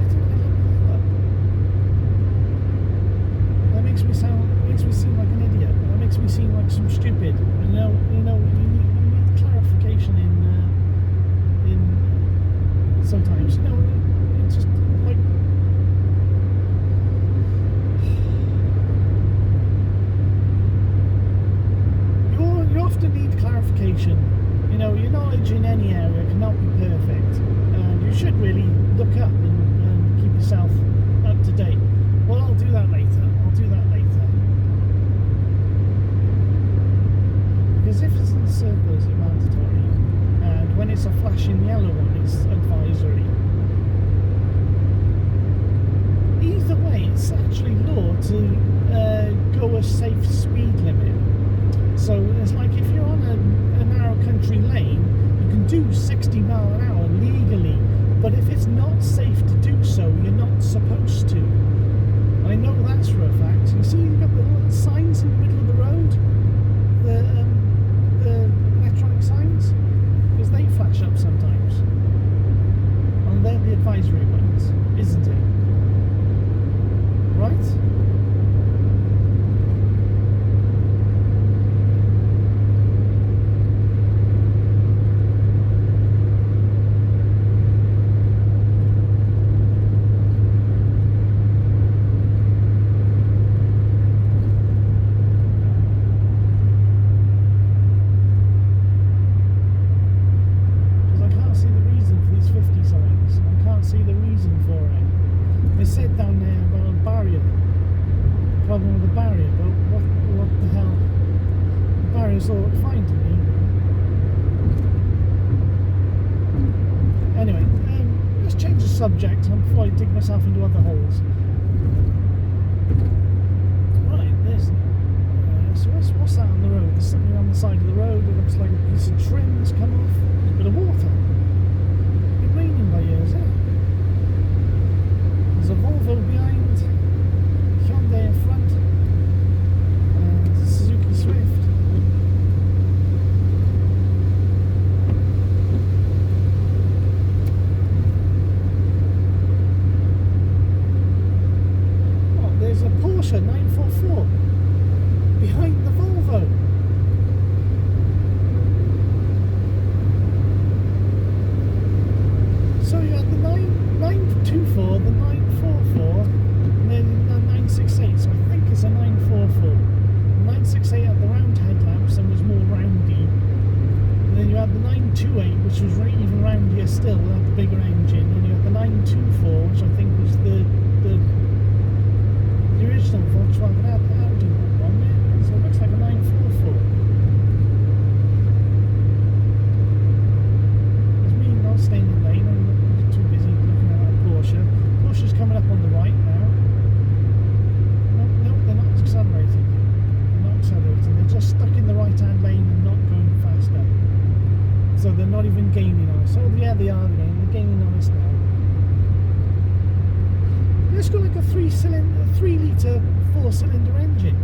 I think they look that. That makes me seem like an idiot. That makes me seem like some stupid. You know, you need clarification in sometimes. You know, it's just like you often need clarification. You know, your knowledge in any area cannot be perfect, and you should really look up and keep yourself up to date. Well, I'll do that later. Because if it's in circles, it's mandatory, and when it's a flashing yellow one, it's advisory. Either way, it's actually law to go a safe speed limit. So it's like if you're on a narrow country lane, you can do 60 mile an hour legally, but if it's not safe to do so, you're not supposed to. I know that's for a fact. You see, you've got the little signs in the middle of the road, the electronic signs, because they flash up sometimes, and they're the advisory ones, isn't it? Right? Problem with the barrier, but what the hell? The barriers all look fine to me. Anyway, let's change the subject before I dig myself into other holes. Right, there's so what's that on the road? There's something on the side of the road. It looks like a piece of trim that's come off. There's a bit of water. It's been raining by years, eh? There's a Volvo behind. Hyundai in front, and Suzuki Swift. Oh, there's a Porsche 944 behind the Volvo. So you had the 924, the 944, and then the 968. So I think was even round here still, had the bigger engine, and you had the 924, which I think was the original Volkswagen Audi one, yeah. So it looks like a 944. It's me not staying in lane, I'm too busy looking at that Porsche. Porsche's coming up on the right now. No, they're not accelerating. They're just stuck in the right hand lane and not going faster. So they're not even gaining on us. Oh yeah, they are they're gaining on us now. It's got like a 3 litre 4-cylinder engine.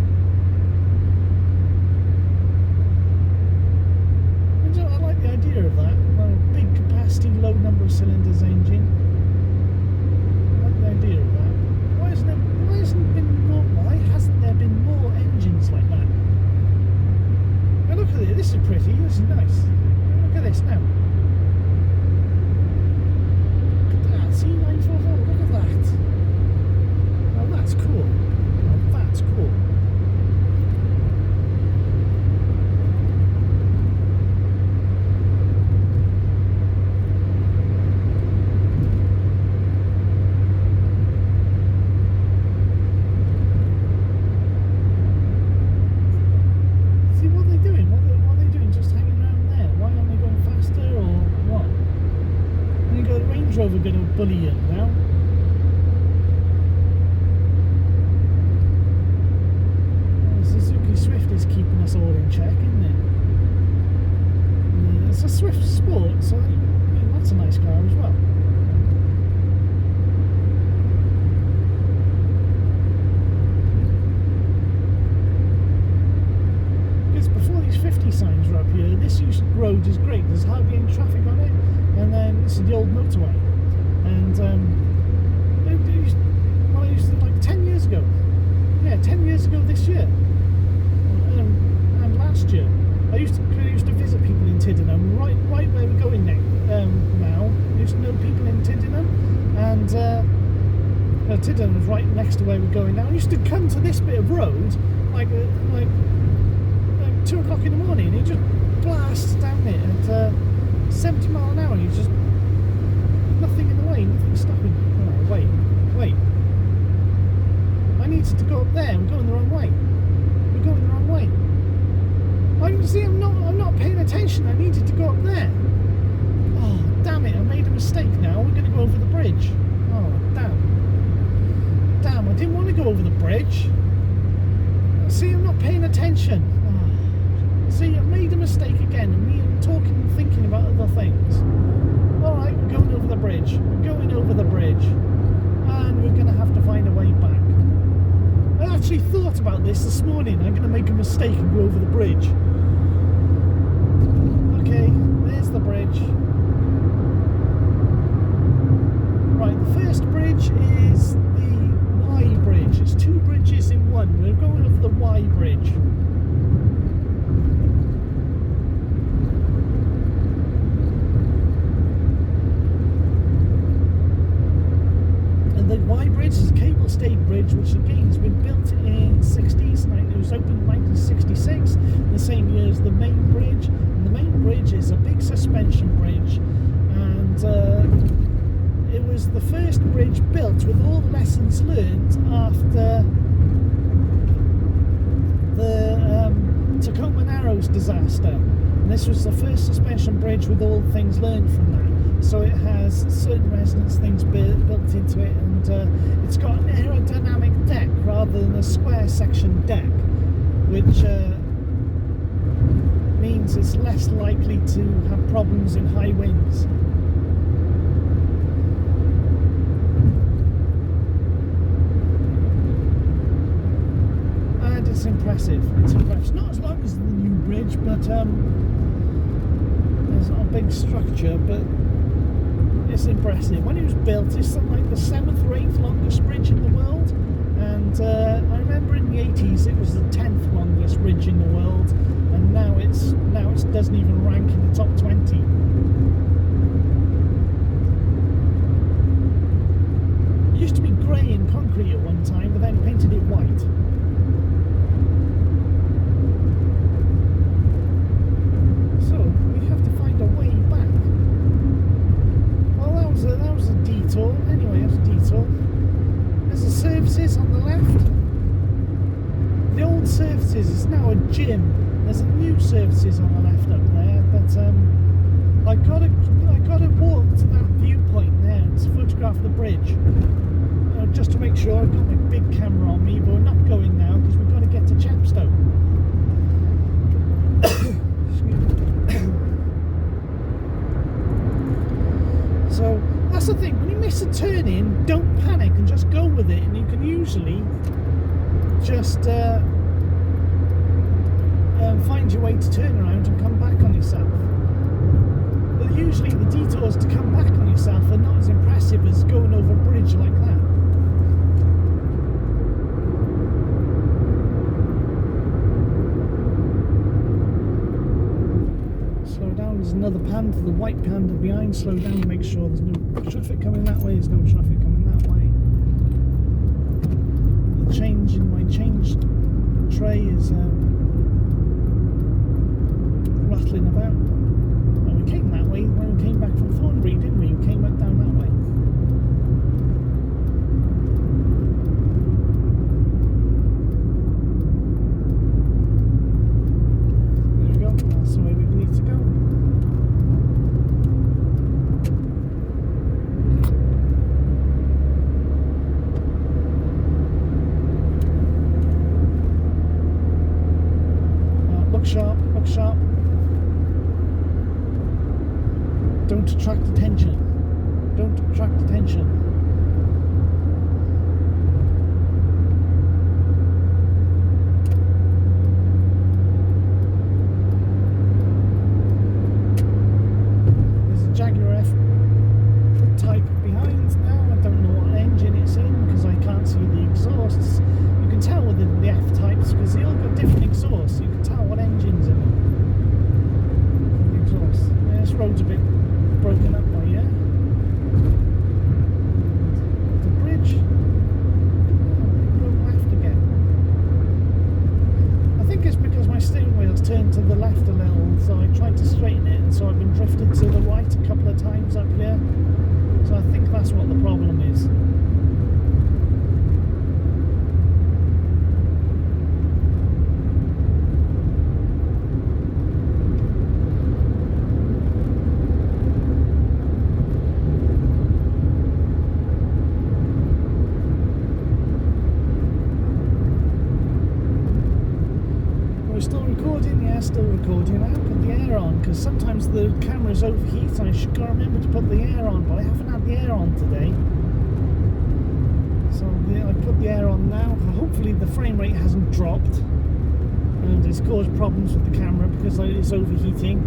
I like the idea of that. Well, big capacity, low number of cylinders engine. I like the idea of that. Why hasn't there been more engines like that? Now look at it, this is pretty, this is nice. Look at this now. Look at that, C944, look at that. Oh, that's cool. Oh, that's cool. Rover going to bully you now. Suzuki Swift is keeping us all in check, isn't it? It's a Swift Sport, so that's a nice car as well. Because before these 50 signs were up here, this road is great. There's hardly any traffic on it, and then this is the old motorway. And I used to, like 10 years ago, yeah, 10 years ago this year, and last year, I used to visit people in Tidenham, right where we're going now. I used to know people in Tidenham, and Tidenham was right next to where we're going now. I used to come to this bit of road like 2 o'clock in the morning, and you just blast down it at 70 mile an hour, and you just nothing in the way, nothing stopping you. Oh, wait. I needed to go up there. We're going the wrong way. I'm not paying attention. I needed to go up there. Oh, damn it! I made a mistake. Now we're going to go over the bridge. Oh, damn! I didn't want to go over the bridge. See, I'm not paying attention. Oh. See, I made a mistake again. And me talking and thinking about other things. Alright, we're going over the bridge. And we're going to have to find a way back. I actually thought about this morning. I'm going to make a mistake and go over the bridge. Okay, there's the bridge. Right, the first bridge is the Y bridge. It's 2 bridges in one. We're going over the Y bridge. The Y bridge is a cable-stayed bridge, which again has been built in the 60s. It was opened in 1966, the same year as the main bridge. And the main bridge is a big suspension bridge, and it was the first bridge built with all the lessons learned after the Tacoma Narrows disaster. And this was the first suspension bridge with all the things learned from that. So it has certain resonance things built into it, and it's got an aerodynamic deck rather than a square section deck, which means it's less likely to have problems in high winds. And it's impressive. It's not as long as the new bridge, but there's not a big structure, but it's impressive. When it was built, it's something like the 7th or 8th longest bridge in the world, and I remember in the 80s it was the 10th longest bridge in the world, and now it doesn't even rank in the top 20. It used to be grey and concrete at one time, but then painted it white. So we have to find a way back. services. It's now a gym. There's a new services on the left up there, but I gotta walk to that viewpoint there to photograph the bridge, just to make sure I've got my big camera on me. But we're not going now because we've got to get to Chepstow. So that's the thing. When you miss a turn in, don't panic and just go with it, and you can usually just find your way to turn around and come back on yourself. But usually the detours to come back on yourself are not as impressive as going over a bridge like that. Slow down, there's another panda, the white panda behind. Slow down, make sure there's no traffic coming that way. There's no traffic coming that way. The change in my change tray is rattling about. Oh, we came that way when we came back from Thornbury, didn't we? We came back down that way. There we go, that's the way we need to go. Look sharp, look sharp. Don't attract attention. Don't attract attention. There's a Jaguar F-Type behind now. I don't know what engine it's in because I can't see the exhausts. You can tell with the F-Types because they all got different exhausts. You can tell what engine's in them. The exhaust. Yeah, this road's a bit broken up by here. The bridge. Oh, left again. I think it's because my steering wheel's turned to the left a little, so I tried to straighten it, and so I've been drifted to the right a couple of times up here. So I think that's what the problem is. Still recording? Yeah, still recording. I haven't put the air on because sometimes the cameras overheat and I should go remember to put the air on, but I haven't had the air on today. So I put the air on now. Hopefully the frame rate hasn't dropped and it's caused problems with the camera because it's overheating.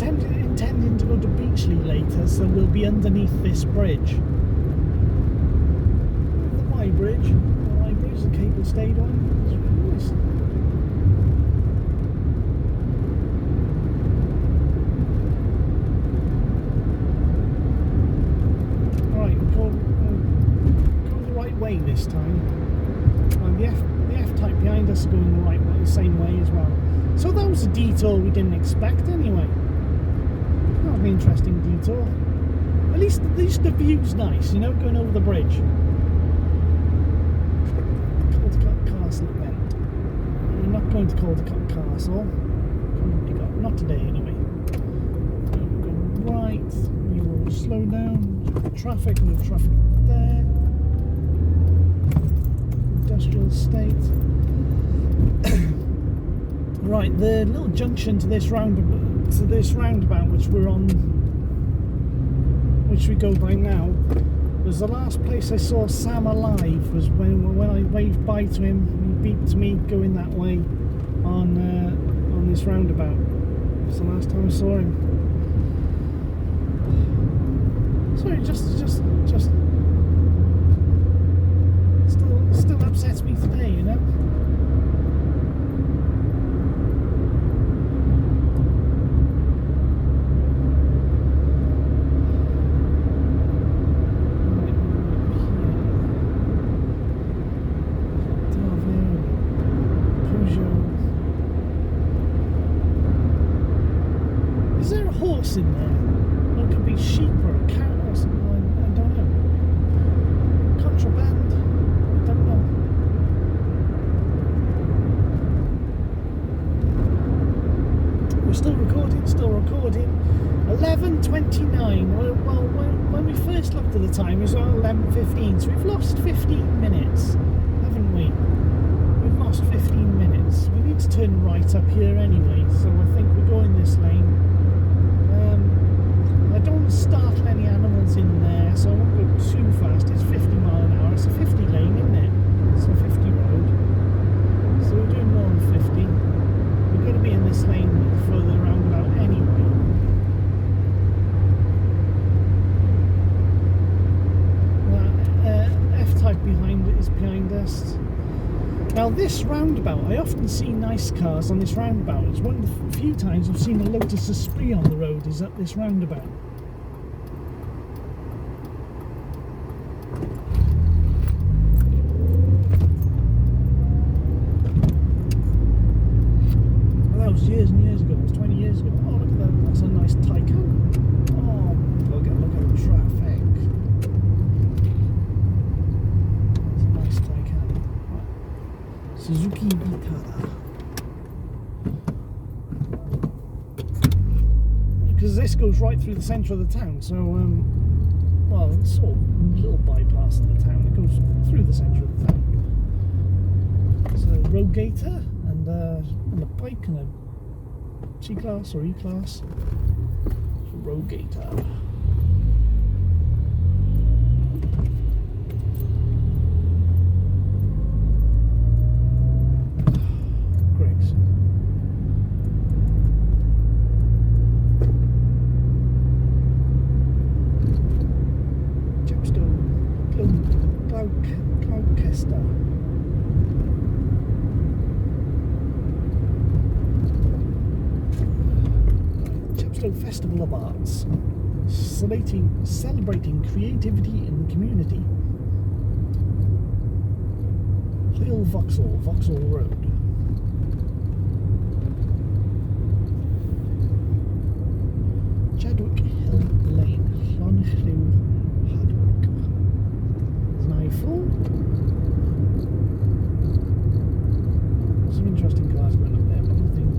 Intending to go to Beachley later, so we'll be underneath this bridge. The Y bridge. The Y bridge, the cable stayed on. Nice. Right, go the right way this time. The F-Type behind us are going the right way, the same way as well. So that was a detour we didn't expect anyway. That was an interesting detour. At least the view's nice, you know, going over the bridge. Caldecott Castle event. We're not going to Caldecott Castle. Not today anyway. Go right. You will slow down. Traffic, no traffic there. Industrial estate. Right. Right, the little junction to this roundabout, which we're on, which we go by now, was the last place I saw Sam alive. Was when I waved bye to him, he beeped to me going that way on this roundabout. It's the last time I saw him. Sorry, just still upsets me today, you know. Is there a horse in there? Or it could be sheep or a cow or something. I don't know. Contraband? I don't know. We're still recording. 11:29. Well, when we first looked at the time, it was 11:15. So we've lost 15 minutes, haven't we? We've lost 15 minutes. We need to turn right up here anyway, so I think we're going this lane. I don't want to startle any animals in there, so I won't go too fast. It's 50 mile an hour. It's a 50 lane, isn't it? It's a 50 road. So we're doing more than 50. We've got to be in this lane for the roundabout anyway. F-Type is behind us. Now this roundabout, I often see nice cars on this roundabout. It's one of the few times I've seen a Lotus Esprit on the road is at this roundabout. Well, that was years and years ago. It was 20 years ago. Oh, look at that. That's a nice Taycan. Oh, look at the traffic. That's a nice Taycan. Suzuki Vitara. Because this goes right through the centre of the town, so well, it's sort of a little bypass of the town. It goes through the centre of the town. It's a road gator and a bike and a C-Class or E-Class. It's a road gator. Chepstow Festival of Arts, celebrating creativity in the community. Hill Vauxhall Road. Chadwick Hill Lane, Llanllew, Hardwick. There's an I-4. Some interesting cars going up there, but nothing.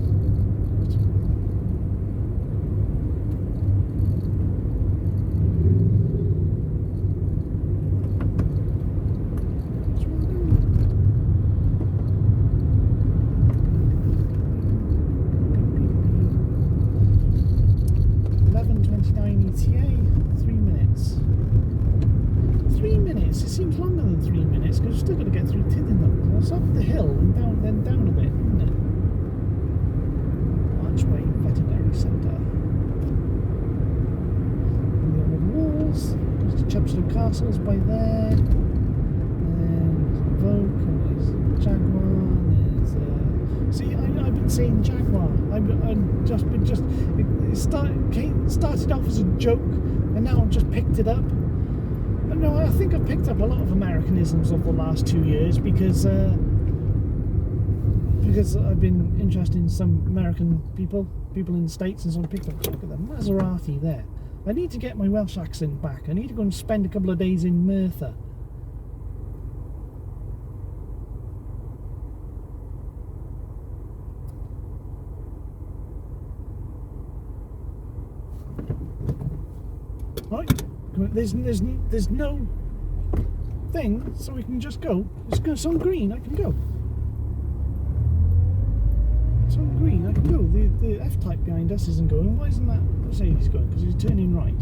It seems longer than 3 minutes because we've still got to get through Tidenham. It's up the hill and then down a bit, isn't it? Archway Veterinary Centre. And the old walls. There's the Chepstow Castles by there. And there's Vogue and there's Jaguar. There's see, I've been saying Jaguar. It started off as a joke, and now I've just picked it up. No, I think I've picked up a lot of Americanisms over the last 2 years because I've been interested in some American people in the States, and so I picked up. Look at the Maserati there. I need to get my Welsh accent back. I need to go and spend a couple of days in Merthyr. Right. There's no thing, so we can just go. It's on green. I can go. It's on green. go. The F-Type behind us isn't going. Why isn't that Mercedes going? Because he's turning right.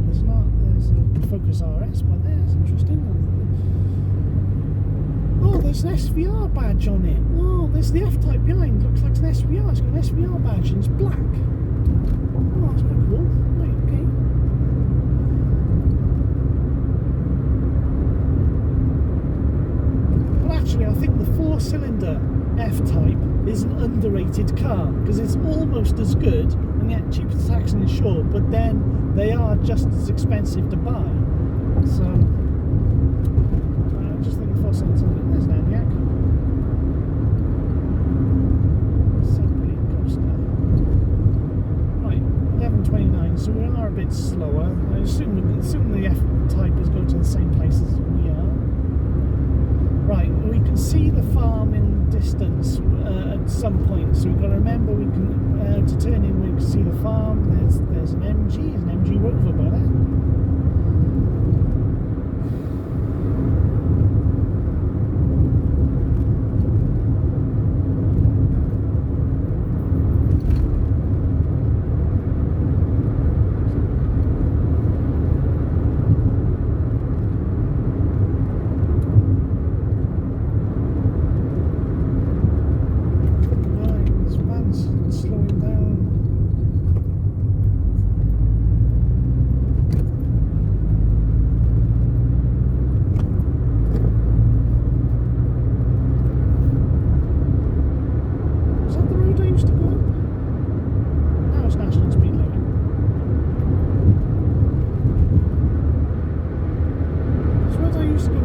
There's a Focus RS by there. It's interesting. Oh, there's an SVR badge on it. Oh, there's the F-Type behind. Looks like an SVR. It's got an SVR badge and it's black. Oh, that's quite cool. Right, okay. But actually, I think the 4-cylinder F-Type is an underrated car because it's almost as good and yet cheaper to tax and insure, but then they are just as expensive to buy. So I just think the 4-cylinder. There's an Enyaq. Right, 11:29. So we are a bit slower. I assume the F-Type is going to the same place as we are. Right, we can see the farm in the distance at some point. So we've got to remember we can to turn in. We can see the farm. There's an MG Rover by there.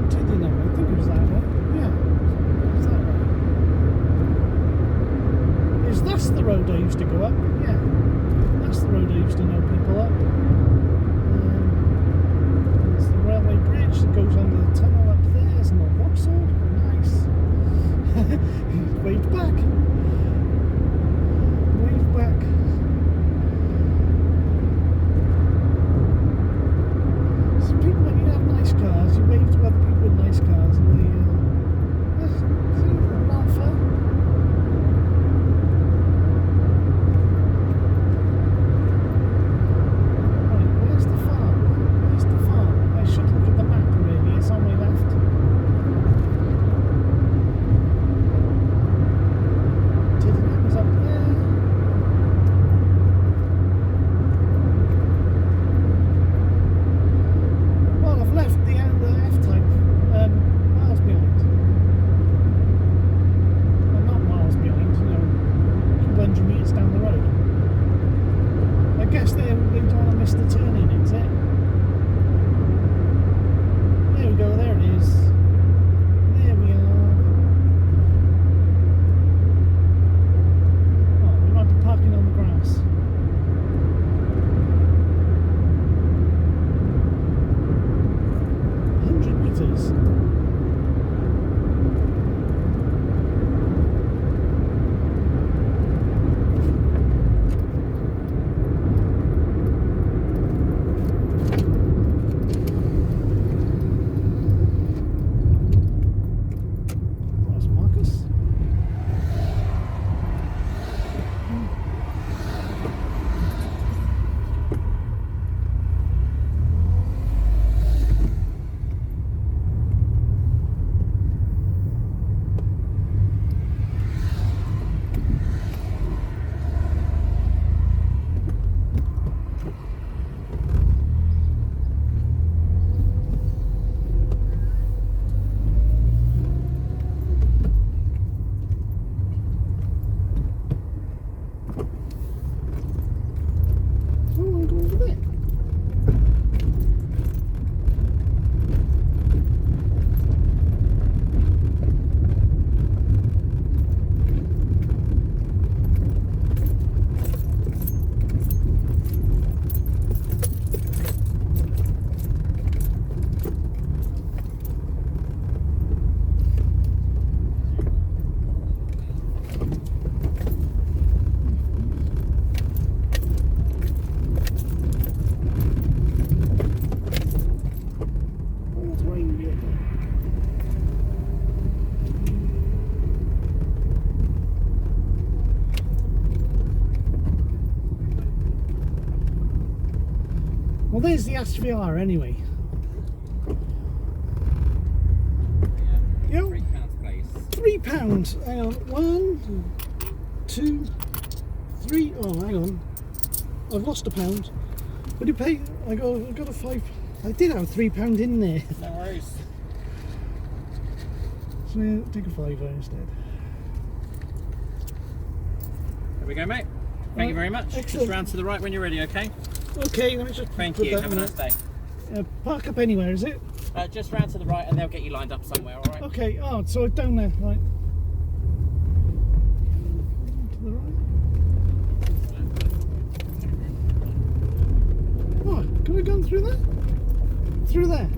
Tidenham, I think it was that way. Yeah, is that right? Is that the road I used to go up? Yeah, that's the road I used to know people up. There's the railway bridge that goes under the tunnel up there. There's an old Vauxhall. Nice. Waved back. Waved back. So people, when you have nice cars, you wave to other people with nice cars, and they see, not fun. there's the SVR anyway. Yeah, Yo, £3 please. £3. Hang on. 1, 2, 3. Oh, hang on. I've lost £1. What do you pay? I got a 5. I did have £3 in there. No worries. So yeah, take a £5 instead. There we go, mate. Thank you very much. Excellent. Just round to the right when you're ready, okay? Okay, let me just Thank put you. that Have a in nice day. there. Park up anywhere, is it? Just round to the right and they'll get you lined up somewhere, alright? Okay, oh, so down there, right. To the right. Oh, could have gone through there? Through there.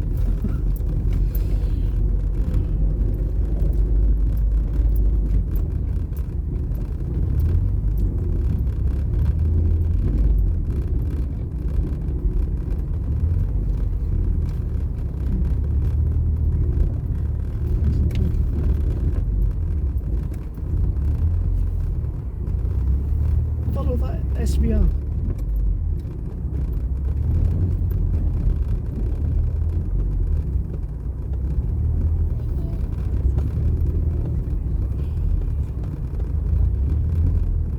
Follow that SVR.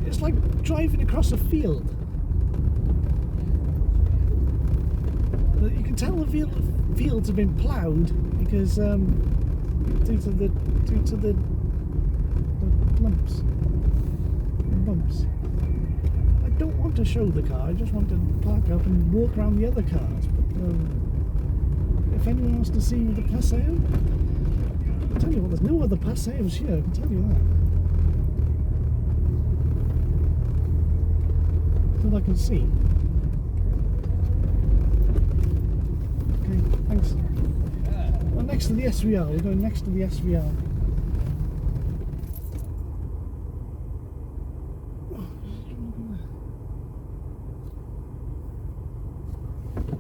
It's like driving across a field. But you can tell the fields have been ploughed because due to the lumps and bumps. I don't want to show the car. I just want to park up and walk around the other cars. But if anyone wants to see the Paseo, I'll tell you what, there's no other Paseos here. I can tell you that. All I can see. Okay, thanks. Well, next to the SVR. We're going next to the SVR.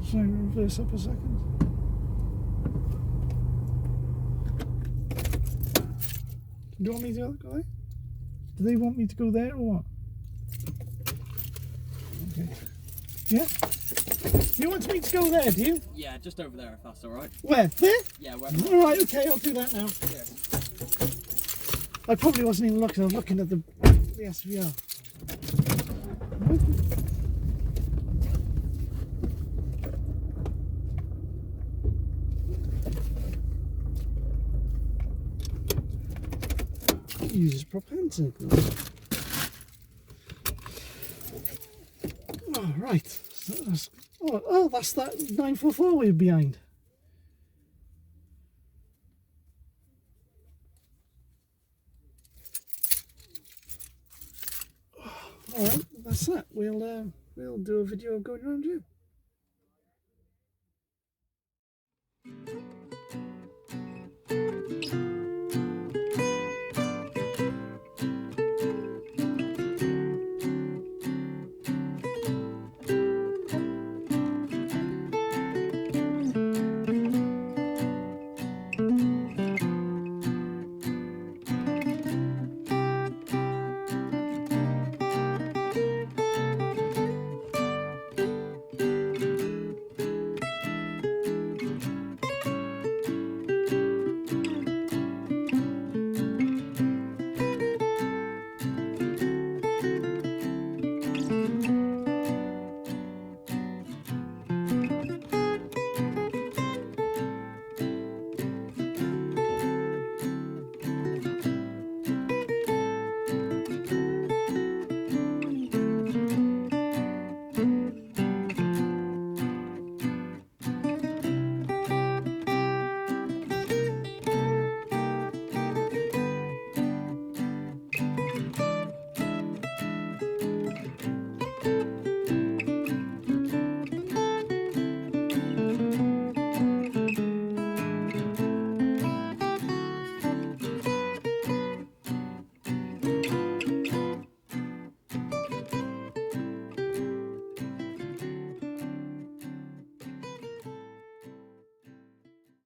So reverse up a second. Do you want me to go there? Do they want me to go there or what? Okay. Yeah? You want me to go there, do you? Yeah, just over there if that's alright. Where? There? Yeah, where? Alright, okay, I'll do that now. Yeah. I probably wasn't even looking, I was looking at the SVR. Uses propensity. Oh, right. Oh, that's that 944 we're behind. All right, that's that. We'll do a video of going around you.